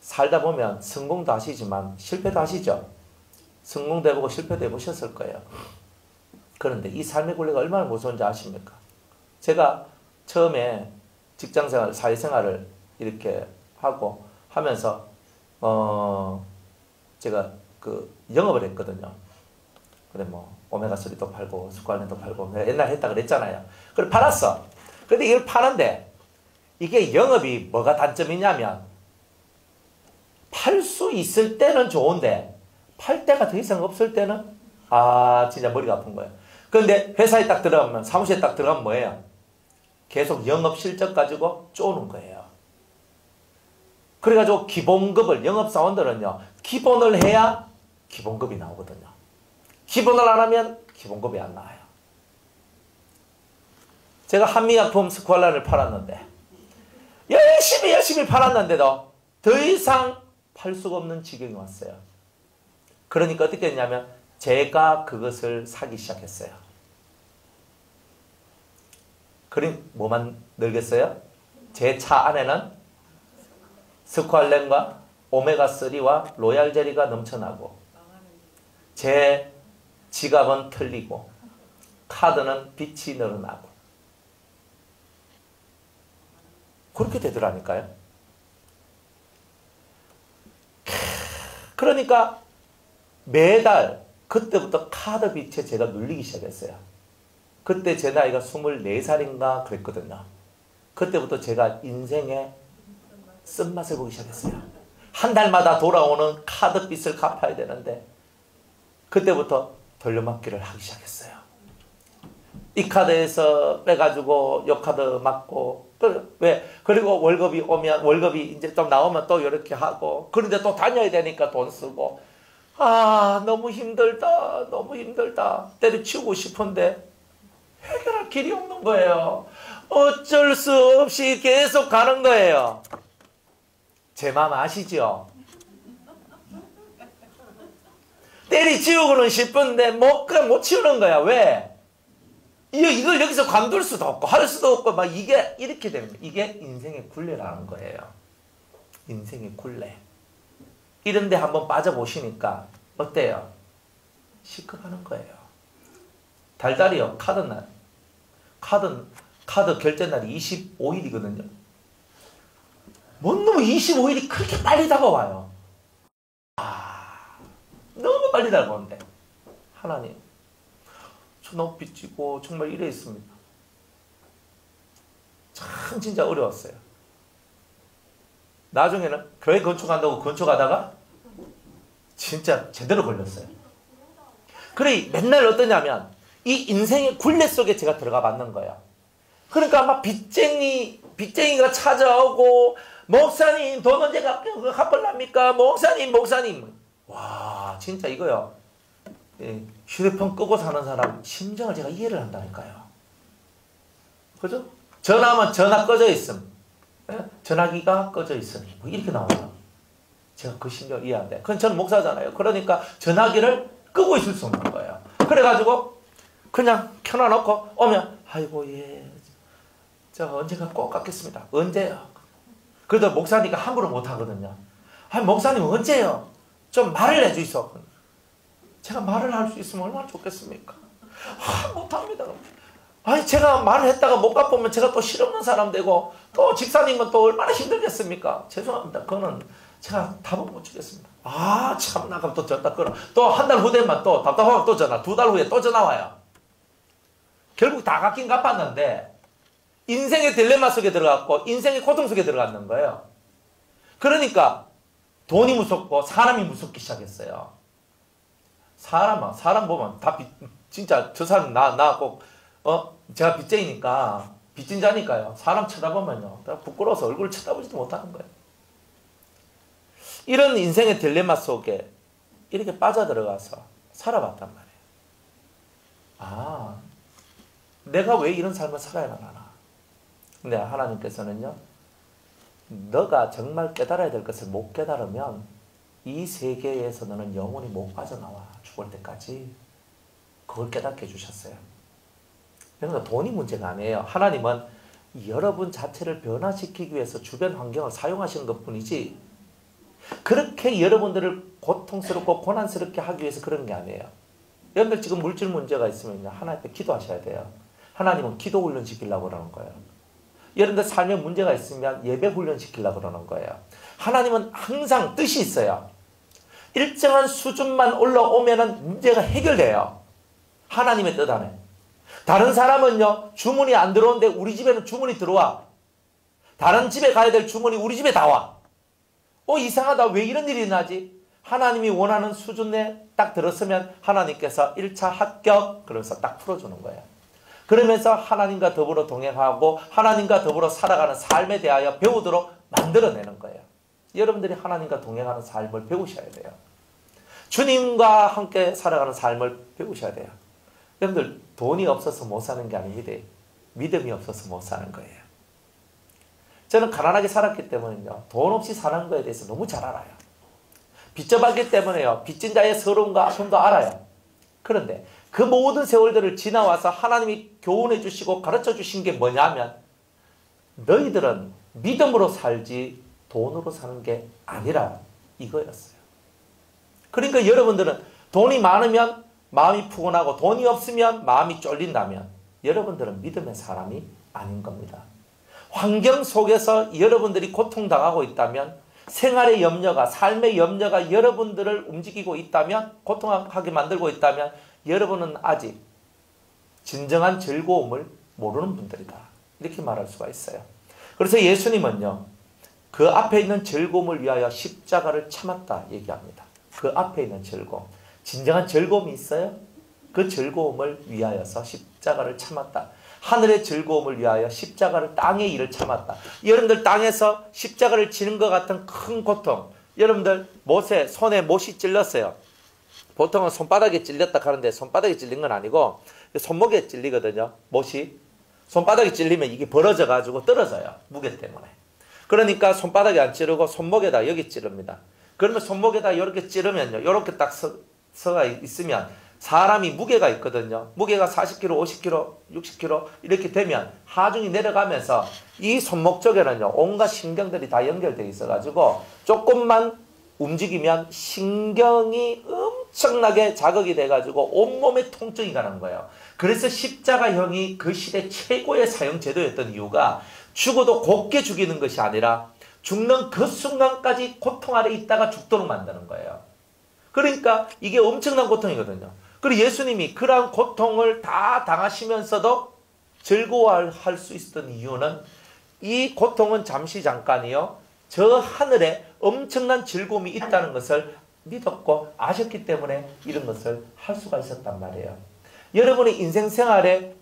살다 보면 성공도 하시지만 실패도 하시죠? 성공도 해보고 실패도 해보셨을 거예요. 그런데 이 삶의 굴레가 얼마나 무서운지 아십니까? 제가 처음에 직장생활, 사회생활을 이렇게 하고 하면서 제가 그 영업을 했거든요. 그래 뭐 오메가3도 팔고 스ኳ렌도 팔고 옛날에 했다 그랬잖아요. 그래 팔았어. 근데 이걸 파는데 이게 영업이 뭐가 단점이냐면 팔 수 있을 때는 좋은데 팔 때가 더 이상 없을 때는 진짜 머리가 아픈 거예요. 그런데 회사에 딱 들어가면, 사무실에 딱 들어가면 뭐예요? 계속 영업 실적 가지고 쪼는 거예요. 그래가지고 기본급을, 영업사원들은요, 기본을 해야 기본급이 나오거든요. 기본을 안 하면 기본급이 안 나와요. 제가 한미약품 스ኳ라를 팔았는데 열심히 팔았는데도 더 이상 팔 수가 없는 지경이 왔어요. 그러니까 어떻게 했냐면 제가 그것을 사기 시작했어요. 그럼 뭐만 늘겠어요? 제 차 안에는 스ኳ렌과 오메가3와 로얄젤리가 넘쳐나고 제 지갑은 털리고 카드는 빛이 늘어나고 그렇게 되더라니까요. 그러니까 매달 그때부터 카드 빛에 제가 눌리기 시작했어요. 그때 제 나이가 24살인가 그랬거든요. 그때부터 제가 인생의 쓴맛을 보기 시작했어요. 한 달마다 돌아오는 카드 빚을 갚아야 되는데 그때부터 돌려막기를 하기 시작했어요. 이 카드에서 빼가지고 요 카드 맞고 그리고 월급이 오면 월급이 이제 좀 나오면 또 이렇게 하고 그런데 또 다녀야 되니까 돈 쓰고 너무 힘들다 때려치우고 싶은데 해결할 길이 없는 거예요. 어쩔 수 없이 계속 가는 거예요. 제 마음 아시죠? 때려치우고는 싶은데 그냥 못 치우는 거야. 왜? 이걸 여기서 관둘 수도 없고 할 수도 없고 막 이게 이렇게 되는 거예요. 이게 인생의 굴레라는 거예요. 인생의 굴레. 이런데 한번 빠져보시니까 어때요? 시급하는 거예요. 달달이요. 카드날. 카드 결제 날이 25일이거든요. 뭔 놈의 25일이 그렇게 빨리 다가와요. 너무 빨리 다가오는데 하나님 저 너무 빚지고 정말 이래 있습니다. 참 진짜 어려웠어요. 나중에는 교회 건축한다고 건축하다가 진짜 제대로 걸렸어요. 그래 맨날 어떠냐면 이 인생의 굴레 속에 제가 들어가 봤는 거예요. 그러니까 아마 빚쟁이 빚쟁이가 찾아오고 목사님 돈 언제 갚을랍니까? 목사님. 와 진짜 이거요. 휴대폰 끄고 사는 사람 심정을 제가 이해를 한다니까요. 그죠? 전화하면 전화 꺼져 있음. 전화기가 꺼져 있으니 뭐 이렇게 나와요. 제가 그 심정을 이해 안 돼. 그건 저는 목사잖아요. 그러니까 전화기를 끄고 있을 수 없는 거예요. 그래가지고 그냥 켜놔놓고 오면 아이고 저 언젠가 꼭 갚겠습니다. 언제요? 그래도 목사니까 함부로 못하거든요. 목사님 언제요? 좀 말을 해주이소. 제가 말을 할 수 있으면 얼마나 좋겠습니까? 못합니다. 제가 말을 했다가 못 갚으면 제가 또 실없는 사람 되고 또 집사님은 또 얼마나 힘들겠습니까? 죄송합니다. 그거는 제가 답은 못 주겠습니다. 참나. 그럼 또 전화 끊어. 또 한 달 후에만 또 답답하면 또 전화. 2달 후에 또 전화 와요. 결국 다 갚긴 갚았는데 인생의 딜레마 속에 들어갔고 인생의 고통 속에 들어갔는 거예요. 그러니까 돈이 무섭고 사람이 무섭기 시작했어요. 사람 보면 다 진짜 저 사람 나 꼭 제가 빚쟁이니까 빚진 자니까요. 사람 쳐다보면요 부끄러워서 얼굴을 쳐다보지도 못하는 거예요. 이런 인생의 딜레마 속에 이렇게 빠져들어가서 살아봤단 말이에요. 내가 왜 이런 삶을 살아야 하나. 근데 하나님께서는요, 너가 정말 깨달아야 될 것을 못 깨달으면 이 세계에서 너는 영원히 못 빠져나와. 죽을 때까지. 그걸 깨닫게 해주셨어요. 그러니까 돈이 문제가 아니에요. 하나님은 여러분 자체를 변화시키기 위해서 주변 환경을 사용하시는 것 뿐이지 그렇게 여러분들을 고통스럽고 고난스럽게 하기 위해서 그런 게 아니에요. 여러분들 지금 물질 문제가 있으면 하나님 앞에 기도하셔야 돼요. 하나님은 기도 훈련 시키려고 그러는 거예요. 여러분들 삶에 문제가 있으면 예배 훈련 시키려고 그러는 거예요. 하나님은 항상 뜻이 있어요. 일정한 수준만 올라오면 문제가 해결돼요. 하나님의 뜻 안에. 다른 사람은요, 주문이 안 들어오는데 우리 집에는 주문이 들어와. 다른 집에 가야 될 주문이 우리 집에 다 와. 이상하다. 왜 이런 일이 나지? 하나님이 원하는 수준에 딱 들었으면 하나님께서 1차 합격 그러면서 딱 풀어주는 거예요. 그러면서 하나님과 더불어 동행하고 하나님과 더불어 살아가는 삶에 대하여 배우도록 만들어내는 거예요. 여러분들이 하나님과 동행하는 삶을 배우셔야 돼요. 주님과 함께 살아가는 삶을 배우셔야 돼요. 여러분들 돈이 없어서 못 사는 게 아닙니다. 믿음이 없어서 못 사는 거예요. 저는 가난하게 살았기 때문에요. 돈 없이 사는 거에 대해서 너무 잘 알아요. 빚져봤기 때문에요. 빚진 자의 서러움과 아픔도 알아요. 그런데 그 모든 세월들을 지나와서 하나님이 교훈해 주시고 가르쳐 주신 게 뭐냐면 너희들은 믿음으로 살지 돈으로 사는 게 아니라 이거였어요. 그러니까 여러분들은 돈이 많으면 마음이 푸근하고 돈이 없으면 마음이 쫄린다면 여러분들은 믿음의 사람이 아닌 겁니다. 환경 속에서 여러분들이 고통당하고 있다면 생활의 염려가 삶의 염려가 여러분들을 움직이고 있다면 고통하게 만들고 있다면 여러분은 아직 진정한 즐거움을 모르는 분들이다. 이렇게 말할 수가 있어요. 그래서 예수님은요. 그 앞에 있는 즐거움을 위하여 십자가를 참았다 얘기합니다. 그 앞에 있는 즐거움. 진정한 즐거움이 있어요? 그 즐거움을 위하여서 십자가를 참았다. 하늘의 즐거움을 위하여 십자가를 땅의 일을 참았다. 여러분들 땅에서 십자가를 지는 것 같은 큰 고통. 여러분들 손에 못이 찔렸어요. 보통은 손바닥에 찔렸다 하는데 손바닥에 찔린 건 아니고 손목에 찔리거든요. 못이. 손바닥에 찔리면 이게 벌어져 가지고 떨어져요. 무게 때문에. 그러니까 손바닥에 안 찌르고 손목에다 여기 찌릅니다. 그러면 손목에다 이렇게 찌르면요. 이렇게 딱 서가 있으면 사람이 무게가 있거든요. 무게가 40kg, 50kg, 60kg 이렇게 되면 하중이 내려가면서 이 손목 쪽에는요. 온갖 신경들이 다 연결되어 있어가지고 조금만 움직이면 신경이 엄청나게 자극이 돼가지고 온몸에 통증이 가는 거예요. 그래서 십자가형이 그 시대 최고의 사형 제도였던 이유가 죽어도 곱게 죽이는 것이 아니라 죽는 그 순간까지 고통 아래 있다가 죽도록 만드는 거예요. 그러니까 이게 엄청난 고통이거든요. 그리고 예수님이 그러한 고통을 다 당하시면서도 즐거워할 수 있었던 이유는 이 고통은 잠시 잠깐이요. 저 하늘에 엄청난 즐거움이 있다는 것을 믿었고 아셨기 때문에 이런 것을 할 수가 있었단 말이에요. 여러분의 인생 생활의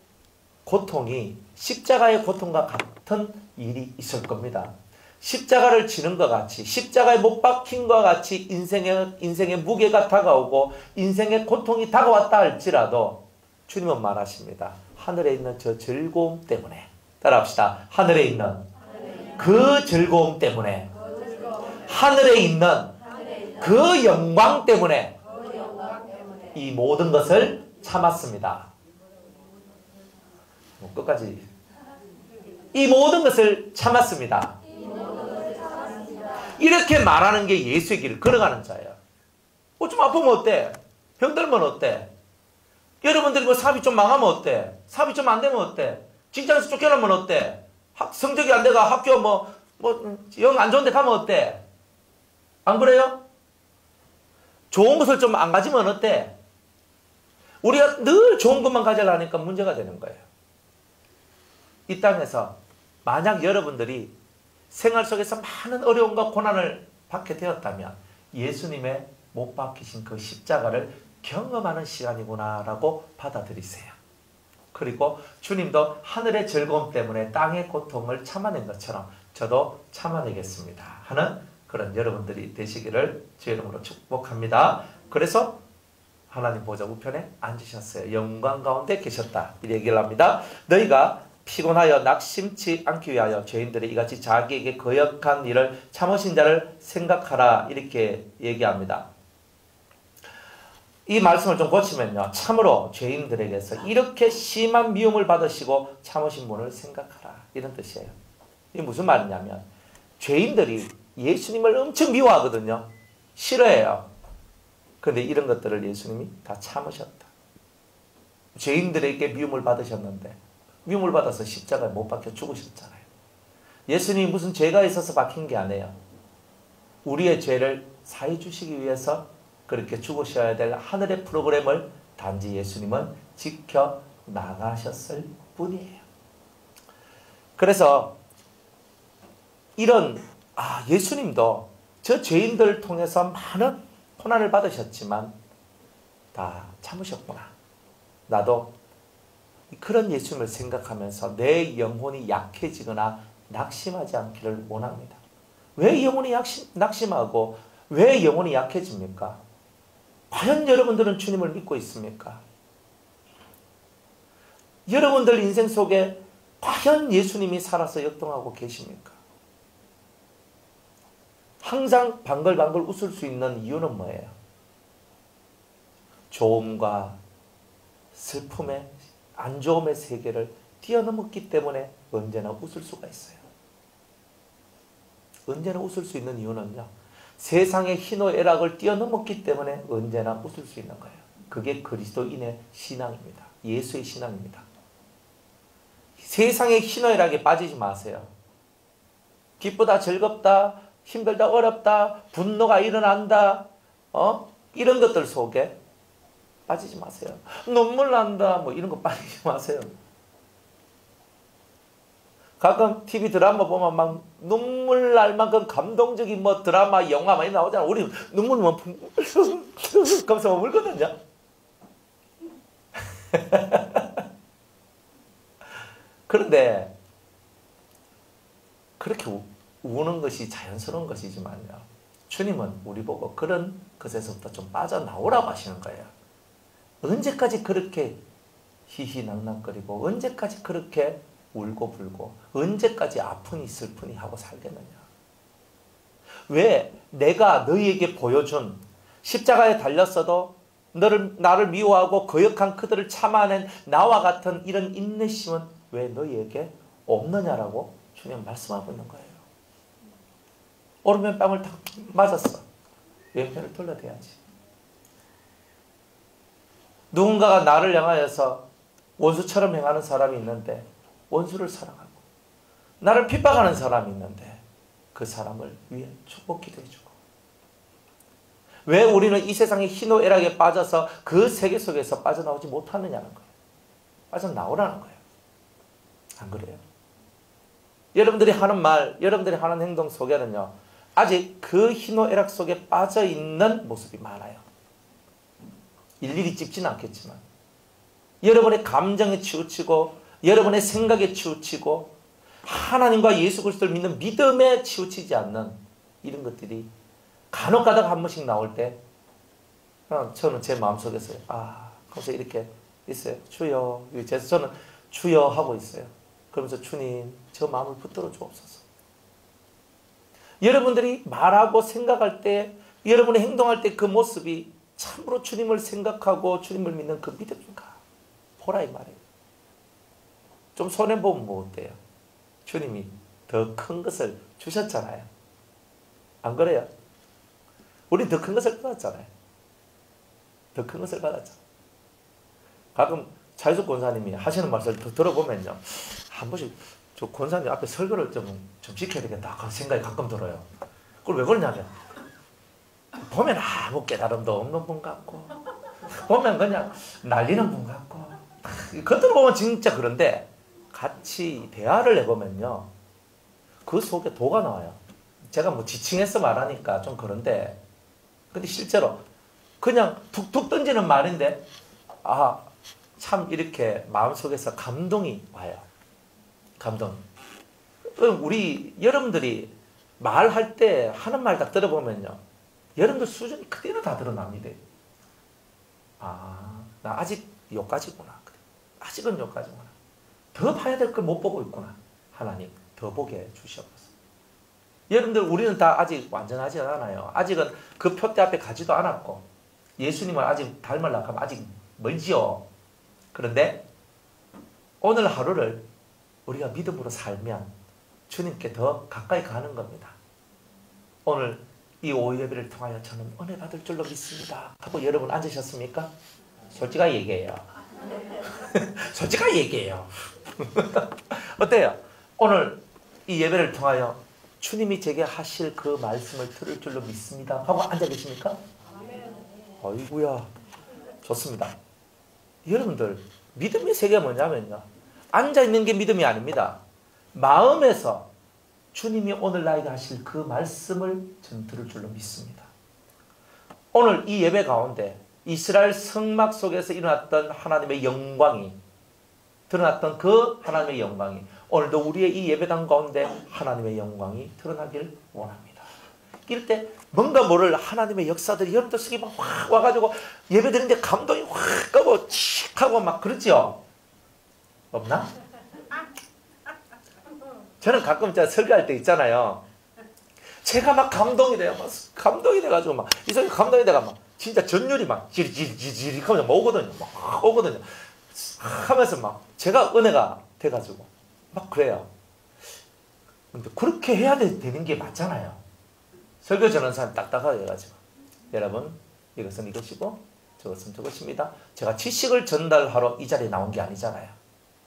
고통이 십자가의 고통과 같은 일이 있을 겁니다. 십자가를 지는 것 같이, 십자가에 못 박힌 것 같이 인생의 무게가 다가오고 인생의 고통이 다가왔다 할지라도 주님은 말하십니다. 하늘에 있는 저 즐거움 때문에, 따라합시다. 하늘에 있는 그 즐거움 때문에, 하늘에 있는 그 영광 때문에 이 모든 것을 참았습니다. 끝까지. 이 모든 것을 참았습니다. 이렇게 말하는 게 예수의 길을 걸어가는 자예요. 좀 아프면 어때? 병들면 어때? 여러분들이 뭐 사업이 좀 망하면 어때? 사업이 좀 안 되면 어때? 직장에서 쫓겨나면 어때? 성적이 안 돼가 학교 영 안 좋은 데 가면 어때? 안 그래요? 좋은 것을 좀 안 가지면 어때? 우리가 늘 좋은 것만 가져가니까 문제가 되는 거예요. 이 땅에서 만약 여러분들이 생활 속에서 많은 어려움과 고난을 받게 되었다면 예수님의 못 박히신 그 십자가를 경험하는 시간이구나라고 받아들이세요. 그리고 주님도 하늘의 즐거움 때문에 땅의 고통을 참아낸 것처럼 저도 참아내겠습니다 하는 그런 여러분들이 되시기를 주의 이름으로 축복합니다. 그래서 하나님 보좌 우편에 앉으셨어요. 영광 가운데 계셨다. 이 얘기를 합니다. 너희가 피곤하여 낙심치 않기 위하여 죄인들이 이같이 자기에게 거역한 일을 참으신 자를 생각하라. 이렇게 얘기합니다. 이 말씀을 좀 고치면요. 참으로 죄인들에게서 이렇게 심한 미움을 받으시고 참으신 분을 생각하라. 이런 뜻이에요. 이게 무슨 말이냐면 죄인들이 예수님을 엄청 미워하거든요. 싫어해요. 그런데 이런 것들을 예수님이 다 참으셨다. 죄인들에게 미움을 받으셨는데 미움을 받아서 십자가에 못 박혀 죽으셨잖아요. 예수님이 무슨 죄가 있어서 박힌 게 아니에요. 우리의 죄를 사해 주시기 위해서 그렇게 죽으셔야 될 하늘의 프로그램을 단지 예수님은 지켜 나가셨을 뿐이에요. 그래서 이런 예수님도 저 죄인들을 통해서 많은 고난을 받으셨지만 다 참으셨구나. 나도 그런 예수님을 생각하면서 내 영혼이 약해지거나 낙심하지 않기를 원합니다. 왜 영혼이 낙심하고 왜 영혼이 약해집니까? 과연 여러분들은 주님을 믿고 있습니까? 여러분들 인생 속에 과연 예수님이 살아서 역동하고 계십니까? 항상 방글방글 웃을 수 있는 이유는 뭐예요? 좋음과 슬픔의 안 좋음의 세계를 뛰어넘었기 때문에 언제나 웃을 수가 있어요. 언제나 웃을 수 있는 이유는요. 세상의 희노애락을 뛰어넘었기 때문에 언제나 웃을 수 있는 거예요. 그게 그리스도인의 신앙입니다. 예수의 신앙입니다. 세상의 희노애락에 빠지지 마세요. 기쁘다, 즐겁다, 힘들다, 어렵다, 분노가 일어난다, 이런 것들 속에 빠지지 마세요. 눈물 난다, 이런 거 빠지지 마세요. 가끔 TV 드라마 보면 막 눈물 날 만큼 감동적인 드라마, 영화 많이 나오잖아. 우리 눈물 막 감싸면 울거든요. 그런데 그렇게 우는 것이 자연스러운 것이지만요. 주님은 우리 보고 그런 것에서부터 좀 빠져나오라고 하시는 거예요. 언제까지 그렇게 희희낙낙거리고 언제까지 그렇게 울고 불고 언제까지 아프니 슬프니 하고 살겠느냐. 왜 내가 너희에게 보여준 십자가에 달렸어도 나를 미워하고 거역한 그들을 참아낸 나와 같은 이런 인내심은 왜 너희에게 없느냐라고 주님 말씀하고 있는 거예요. 오른편 뺨을 탁 맞았어. 왼편을 돌려대야지. 누군가가 나를 향하여서 원수처럼 행하는 사람이 있는데 원수를 사랑하고 나를 핍박하는 사람이 있는데 그 사람을 위해 축복 기도해주고 왜 우리는 이 세상의 희노애락에 빠져서 그 세계 속에서 빠져나오지 못하느냐는 거예요. 빠져나오라는 거예요. 안 그래요? 여러분들이 하는 말, 여러분들이 하는 행동 속에는요. 아직 그 희노애락 속에 빠져있는 모습이 많아요. 일일이 찍지는 않겠지만 여러분의 감정에 치우치고 여러분의 생각에 치우치고 하나님과 예수 그리스도를 믿는 믿음에 치우치지 않는 이런 것들이 간혹 가다가 한 번씩 나올 때 저는 제 마음속에서 하면서 이렇게 있어요. 주여. 그래서 저는 주여 하고 있어요. 그러면서 주님 저 마음을 붙들어 주옵소서. 여러분들이 말하고 생각할 때 여러분이 행동할 때 그 모습이 참으로 주님을 생각하고 주님을 믿는 그 믿음인가 보라 이 말이에요. 좀 손해보면 뭐 어때요? 주님이 더 큰 것을 주셨잖아요. 안 그래요? 우리 더 큰 것을 받았잖아요. 더 큰 것을 받았잖아요. 가끔 차유석 권사님이 하시는 말씀을 더 들어보면요, 한 번씩 저 권사님 앞에 설교를 좀 지켜야 되겠다 그 생각이 가끔 들어요. 그걸 왜 그러냐면 보면 아무 깨달음도 없는 분 같고 보면 그냥 날리는 분 같고 겉으로 보면 진짜 그런데 같이 대화를 해보면요 그 속에 도가 나와요. 제가 뭐 지칭해서 말하니까 좀 그런데 근데 실제로 그냥 툭툭 던지는 말인데 참 이렇게 마음속에서 감동이 와요. 감동. 우리 여러분들이 말할 때 하는 말 딱 들어보면요 여러분들 수준이 그대로 다 드러납니다. 나 아직 요까지구나. 아직은 요까지구나. 더 봐야 될 걸 못 보고 있구나. 하나님 더 보게 주시옵소서. 여러분들 우리는 다 아직 완전하지 않아요. 아직은 그 표대 앞에 가지도 않았고 예수님을 아직 닮으려고 하면 아직 멀지요. 그런데 오늘 하루를 우리가 믿음으로 살면 주님께 더 가까이 가는 겁니다. 오늘 이 오후 예배를 통하여 저는 은혜 받을 줄로 믿습니다 하고 여러분 앉으셨습니까? 솔직하게 얘기해요. 솔직하게 얘기해요. 어때요? 오늘 이 예배를 통하여 주님이 제게 하실 그 말씀을 들을 줄로 믿습니다 하고 앉아 계십니까? 아이고야 좋습니다. 여러분들 믿음의 세계가 뭐냐면요 앉아있는 게 믿음이 아닙니다. 마음에서 주님이 오늘 나에게 하실 그 말씀을 저는 들을 줄로 믿습니다. 오늘 이 예배 가운데 이스라엘 성막 속에서 일어났던 하나님의 영광이 드러났던 그 하나님의 영광이 오늘도 우리의 이 예배당 가운데 하나님의 영광이 드러나길 원합니다. 이럴 때 뭔가 모를 하나님의 역사들이 여러분들 속에 막 확 와가지고 예배 드리는데 감동이 확 가고 칙 하고 막 그러지요? 없나? 저는 가끔 제가 설교할 때 있잖아요. 제가 막 감동이 돼요. 막 감동이 돼가지고 막 이 속에 감동이 돼가 막 진짜 전율이 막 지리지리지리 하면서 막 오거든요. 막 오거든요. 하면서 막 제가 은혜가 돼가지고 막 그래요. 근데 그렇게 해야 되는 게 맞잖아요. 설교 전하는 사람 딱딱하게 해가지고 여러분 이것은 이것이고 저것은 저것입니다. 제가 지식을 전달하러 이 자리에 나온 게 아니잖아요.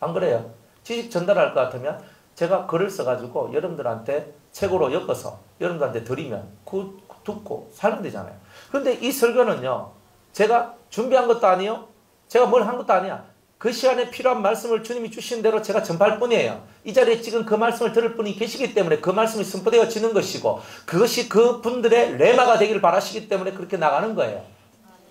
안 그래요? 지식 전달할 것 같으면 제가 글을 써가지고 여러분들한테 책으로 엮어서 여러분들한테 드리면 그 듣고 살면 되잖아요. 그런데 이 설교는요 제가 준비한 것도 아니요 제가 뭘 한 것도 아니야. 그 시간에 필요한 말씀을 주님이 주신 대로 제가 전파할 뿐이에요. 이 자리에 지금 그 말씀을 들을 분이 계시기 때문에 그 말씀이 선포되어지는 것이고 그것이 그 분들의 레마가 되기를 바라시기 때문에 그렇게 나가는 거예요.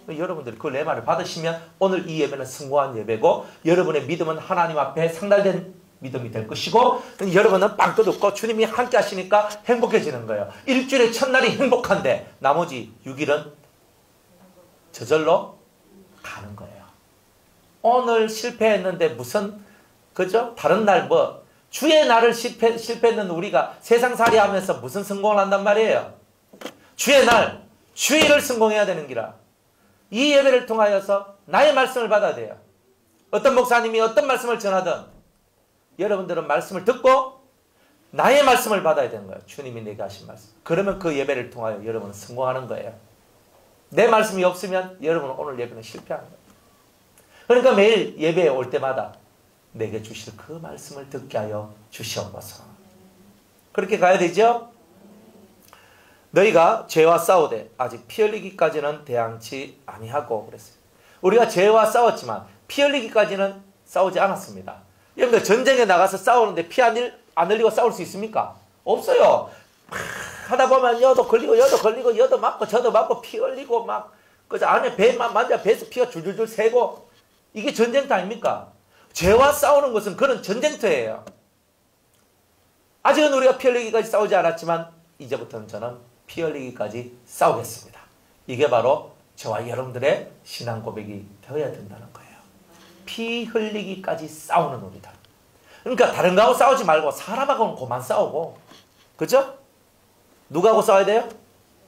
여러분들이 그 레마를 받으시면 오늘 이 예배는 성공한 예배고 여러분의 믿음은 하나님 앞에 상달된 믿음이 될 것이고 여러분은 빵도 듣고 주님이 함께 하시니까 행복해지는 거예요. 일주일의 첫날이 행복한데 나머지 6일은 저절로 가는 거예요. 오늘 실패했는데 무슨 그죠? 다른 날 뭐 주의 날을 실패했는 우리가 세상살이 하면서 무슨 성공을 한단 말이에요. 주의 날 주일을 성공해야 되는 기라. 이 예배를 통하여서 나의 말씀을 받아야 돼요. 어떤 목사님이 어떤 말씀을 전하든 여러분들은 말씀을 듣고 나의 말씀을 받아야 되는 거예요. 주님이 내게 하신 말씀. 그러면 그 예배를 통하여 여러분은 성공하는 거예요. 내 말씀이 없으면 여러분은 오늘 예배는 실패하는 거예요. 그러니까 매일 예배에 올 때마다 내게 주실 그 말씀을 듣게 하여 주시옵소서. 그렇게 가야 되죠? 너희가 죄와 싸우되 아직 피 흘리기까지는 대항치 아니하고 그랬어요. 우리가 죄와 싸웠지만 피 흘리기까지는 싸우지 않았습니다. 여러분들 전쟁에 나가서 싸우는데 피 안 흘리고 싸울 수 있습니까? 없어요. 하다 보면 여도 걸리고 여도 걸리고 여도 맞고 저도 맞고 피 흘리고 막 그 안에 배만 만져 배에서 피가 줄줄줄 새고 이게 전쟁터 아닙니까? 죄와 싸우는 것은 그런 전쟁터예요. 아직은 우리가 피 흘리기까지 싸우지 않았지만 이제부터는 저는 피 흘리기까지 싸우겠습니다. 이게 바로 저와 여러분들의 신앙 고백이 되어야 된다는 거예요. 피 흘리기까지 싸우는 우리들. 그러니까 다른 거하고 싸우지 말고 사람하고는 그만 싸우고, 그죠? 누구하고 싸워야 돼요?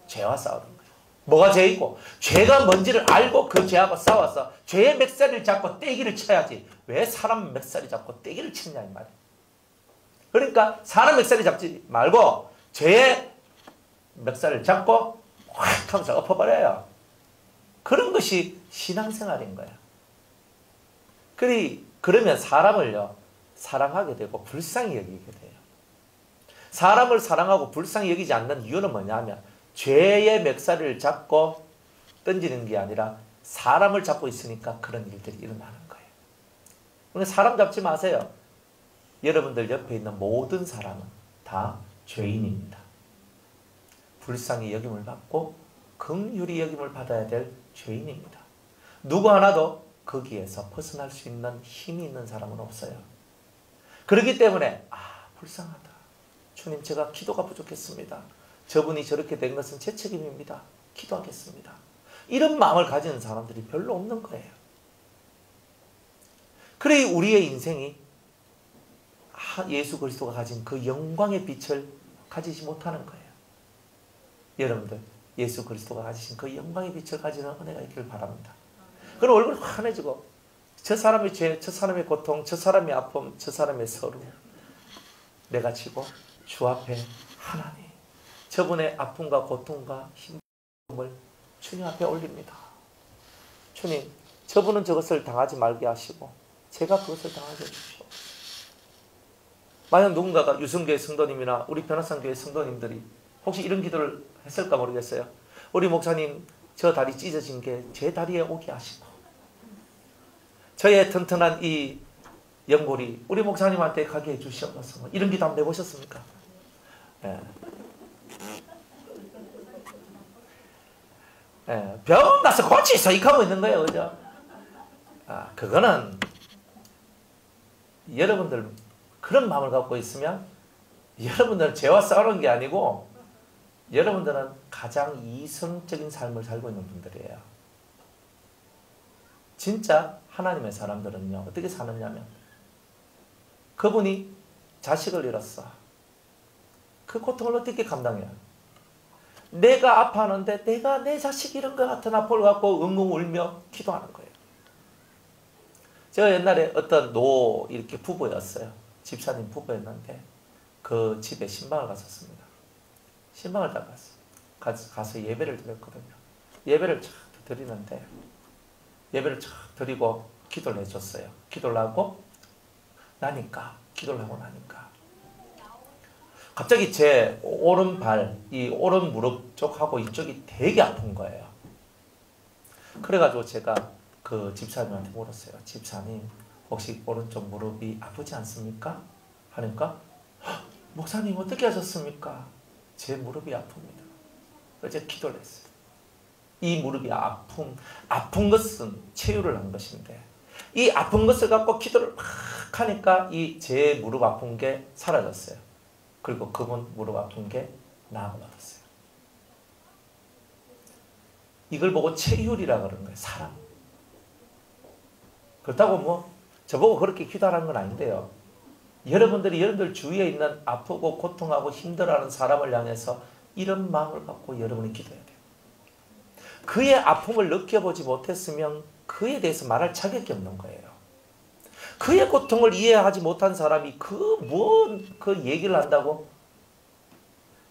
죄와 싸우는 거예요. 뭐가 죄이고 죄가 뭔지를 알고 그 죄하고 싸워서 죄의 맥살을 잡고 떼기를 쳐야지. 왜 사람 맥살이 잡고 떼기를 치냐 이 말이에요. 그러니까 사람 맥살이 잡지 말고 죄의 맥살을 잡고 확 하면서 엎어버려요. 그런 것이 신앙생활인 거예요. 그러면 사람을요 사랑하게 되고 불쌍히 여기게 돼요. 사람을 사랑하고 불쌍히 여기지 않는 이유는 뭐냐면 죄의 맥살을 잡고 던지는 게 아니라 사람을 잡고 있으니까 그런 일들이 일어나는 거예요. 그러니까 사람 잡지 마세요. 여러분들 옆에 있는 모든 사람은 다 죄인입니다. 불쌍히 여김을 받고 긍휼히 여김을 받아야 될 죄인입니다. 누구 하나도 거기에서 벗어날 수 있는 힘이 있는 사람은 없어요. 그렇기 때문에 불쌍하다. 주님 제가 기도가 부족했습니다. 저분이 저렇게 된 것은 제 책임입니다. 기도하겠습니다. 이런 마음을 가지는 사람들이 별로 없는 거예요. 그래 우리의 인생이 예수 그리스도가 가진 그 영광의 빛을 가지지 못하는 거예요. 여러분들 예수 그리스도가 가지신 그 영광의 빛을 가지는 은혜가 있기를 바랍니다. 그럼 얼굴 환해지고 저 사람의 죄, 저 사람의 고통, 저 사람의 아픔, 저 사람의 서름 내가 지고 주 앞에 하나님 저분의 아픔과 고통과 힘듦을 주님 앞에 올립니다. 주님 저분은 저것을 당하지 말게 하시고 제가 그것을 당하게 해주십시오. 만약 누군가가 유성교회 성도님이나 우리 변화산교회 성도님들이 혹시 이런 기도를 했을까 모르겠어요. 우리 목사님 저 다리 찢어진 게 제 다리에 오게 하시고 저의 튼튼한 이 연골이 우리 목사님한테 가게 해주시옵소서. 이런 기도 한번 해보셨습니까? 예. 예. 병원 가서 고치소 이하고 있는 거예요. 그죠? 그거는 여러분들 그런 마음을 갖고 있으면 여러분들은 죄와 싸우는 게 아니고 여러분들은 가장 이성적인 삶을 살고 있는 분들이에요. 진짜 하나님의 사람들은요 어떻게 사느냐면 그분이 자식을 잃었어. 그 고통을 어떻게 감당해요? 내가 아파하는데 내가 내 자식 잃은 것 같은 아픔을 갖고 엉엉 울며 기도하는 거예요. 제가 옛날에 어떤 이렇게 부부였어요. 집사님 부부였는데 그 집에 신방을 갔었습니다. 신방을 딱 가서 예배를 드렸거든요. 예배를 쫙 드리는데 예배를 쫙 드리고 기도를 해줬어요. 기도를 하고 기도를 하고 나니까 갑자기 제 오른발, 이 오른 무릎 쪽하고 이쪽이 되게 아픈 거예요. 그래가지고 제가 그 집사님한테 물었어요. 집사님 혹시 오른쪽 무릎이 아프지 않습니까? 하니까 목사님 어떻게 하셨습니까? 제 무릎이 아픕니다. 그래서 기도를 했어요. 이 무릎이 아픈 것은 치유를 한 것인데 이 아픈 것을 갖고 기도를 막 하니까 이 제 무릎 아픈 게 사라졌어요. 그리고 그분 무릎 아픈 게 나아가 버렸어요. 이걸 보고 체휼이라 그런 거예요. 사랑. 그렇다고 저보고 그렇게 기도하라는 건 아닌데요. 여러분들 주위에 있는 아프고 고통하고 힘들어하는 사람을 향해서 이런 마음을 갖고 여러분이 기도해야 돼요. 그의 아픔을 느껴보지 못했으면 그에 대해서 말할 자격이 없는 거예요. 그의 고통을 이해하지 못한 사람이 그 얘기를 한다고?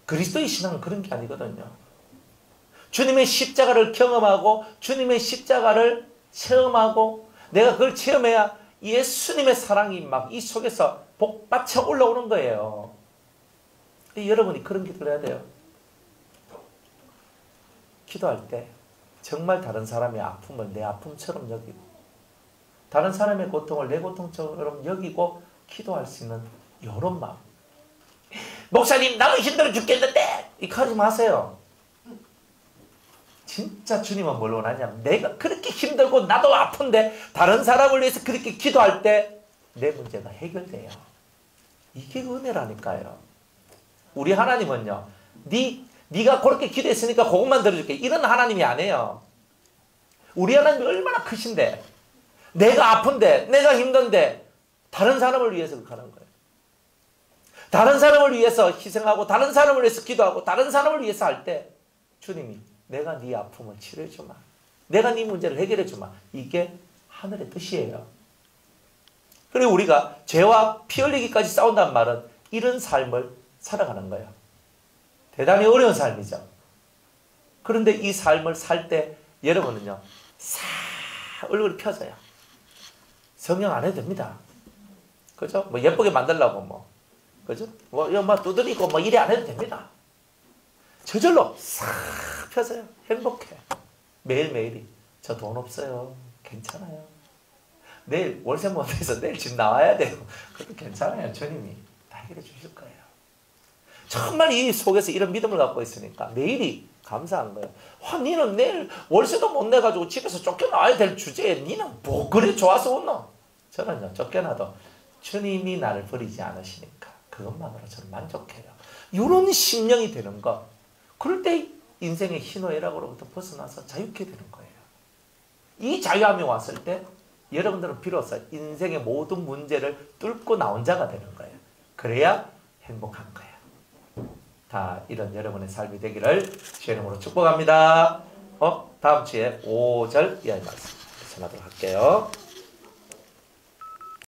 그리스도의 신앙은 그런 게 아니거든요. 주님의 십자가를 경험하고 주님의 십자가를 체험하고 내가 그걸 체험해야 예수님의 사랑이 막 이 속에서 복받쳐 올라오는 거예요. 여러분이 그런 기도를 해야 돼요. 기도할 때 정말 다른 사람의 아픔을 내 아픔처럼 여기고 다른 사람의 고통을 내 고통처럼 여기고 기도할 수 있는 이런 마음. 목사님 나도 힘들어 죽겠는데 이렇게 하지 마세요. 진짜 주님은 뭘 원하냐면 내가 그렇게 힘들고 나도 아픈데 다른 사람을 위해서 그렇게 기도할 때 내 문제가 해결돼요. 이게 은혜라니까요. 우리 하나님은요, 네가 그렇게 기도했으니까 그것만 들어줄게, 이런 하나님이 아니에요. 우리 하나님이 얼마나 크신데, 내가 아픈데, 내가 힘든데 다른 사람을 위해서 그렇게 하는 거예요. 다른 사람을 위해서 희생하고 다른 사람을 위해서 기도하고 다른 사람을 위해서 할 때 주님이 내가 네 아픔을 치료해주마, 내가 네 문제를 해결해주마, 이게 하늘의 뜻이에요. 그리고 우리가 죄와 피 흘리기까지 싸운다는 말은 이런 삶을 살아가는 거예요. 대단히 어려운 삶이죠. 그런데 이 삶을 살 때 여러분은요, 싹 얼굴이 펴져요. 성형 안 해도 됩니다. 그죠? 뭐 예쁘게 만들려고 뭐, 그죠? 뭐 두드리고 뭐 이래 안 해도 됩니다. 저절로 싹 펴져요. 행복해. 매일매일이. 저 돈 없어요. 괜찮아요. 내일 월세 못해서 내일 집 나와야 돼요. 그것도 괜찮아요. 주님이 다 해결해 주실 거예요. 정말 이 속에서 이런 믿음을 갖고 있으니까 매일이 감사한 거예요. 와, 니는 내일 월세도 못 내가지고 집에서 쫓겨나야 될 주제에 니는 뭐 그래 좋아서 웃노? 저는요, 쫓겨나도 주님이 나를 버리지 않으시니까 그것만으로 저는 만족해요. 이런 심령이 되는 거, 그럴 때 인생의 희노애락으로부터 벗어나서 자유케 되는 거예요. 이 자유함이 왔을 때 여러분들은 비로소 인생의 모든 문제를 뚫고 나온 자가 되는 거예요. 그래야 행복한 거예요. 다 이런 여러분의 삶이 되기를 주의 이름으로 축복합니다. 다음 주에 5절 이하의 말씀 전하도록 할게요.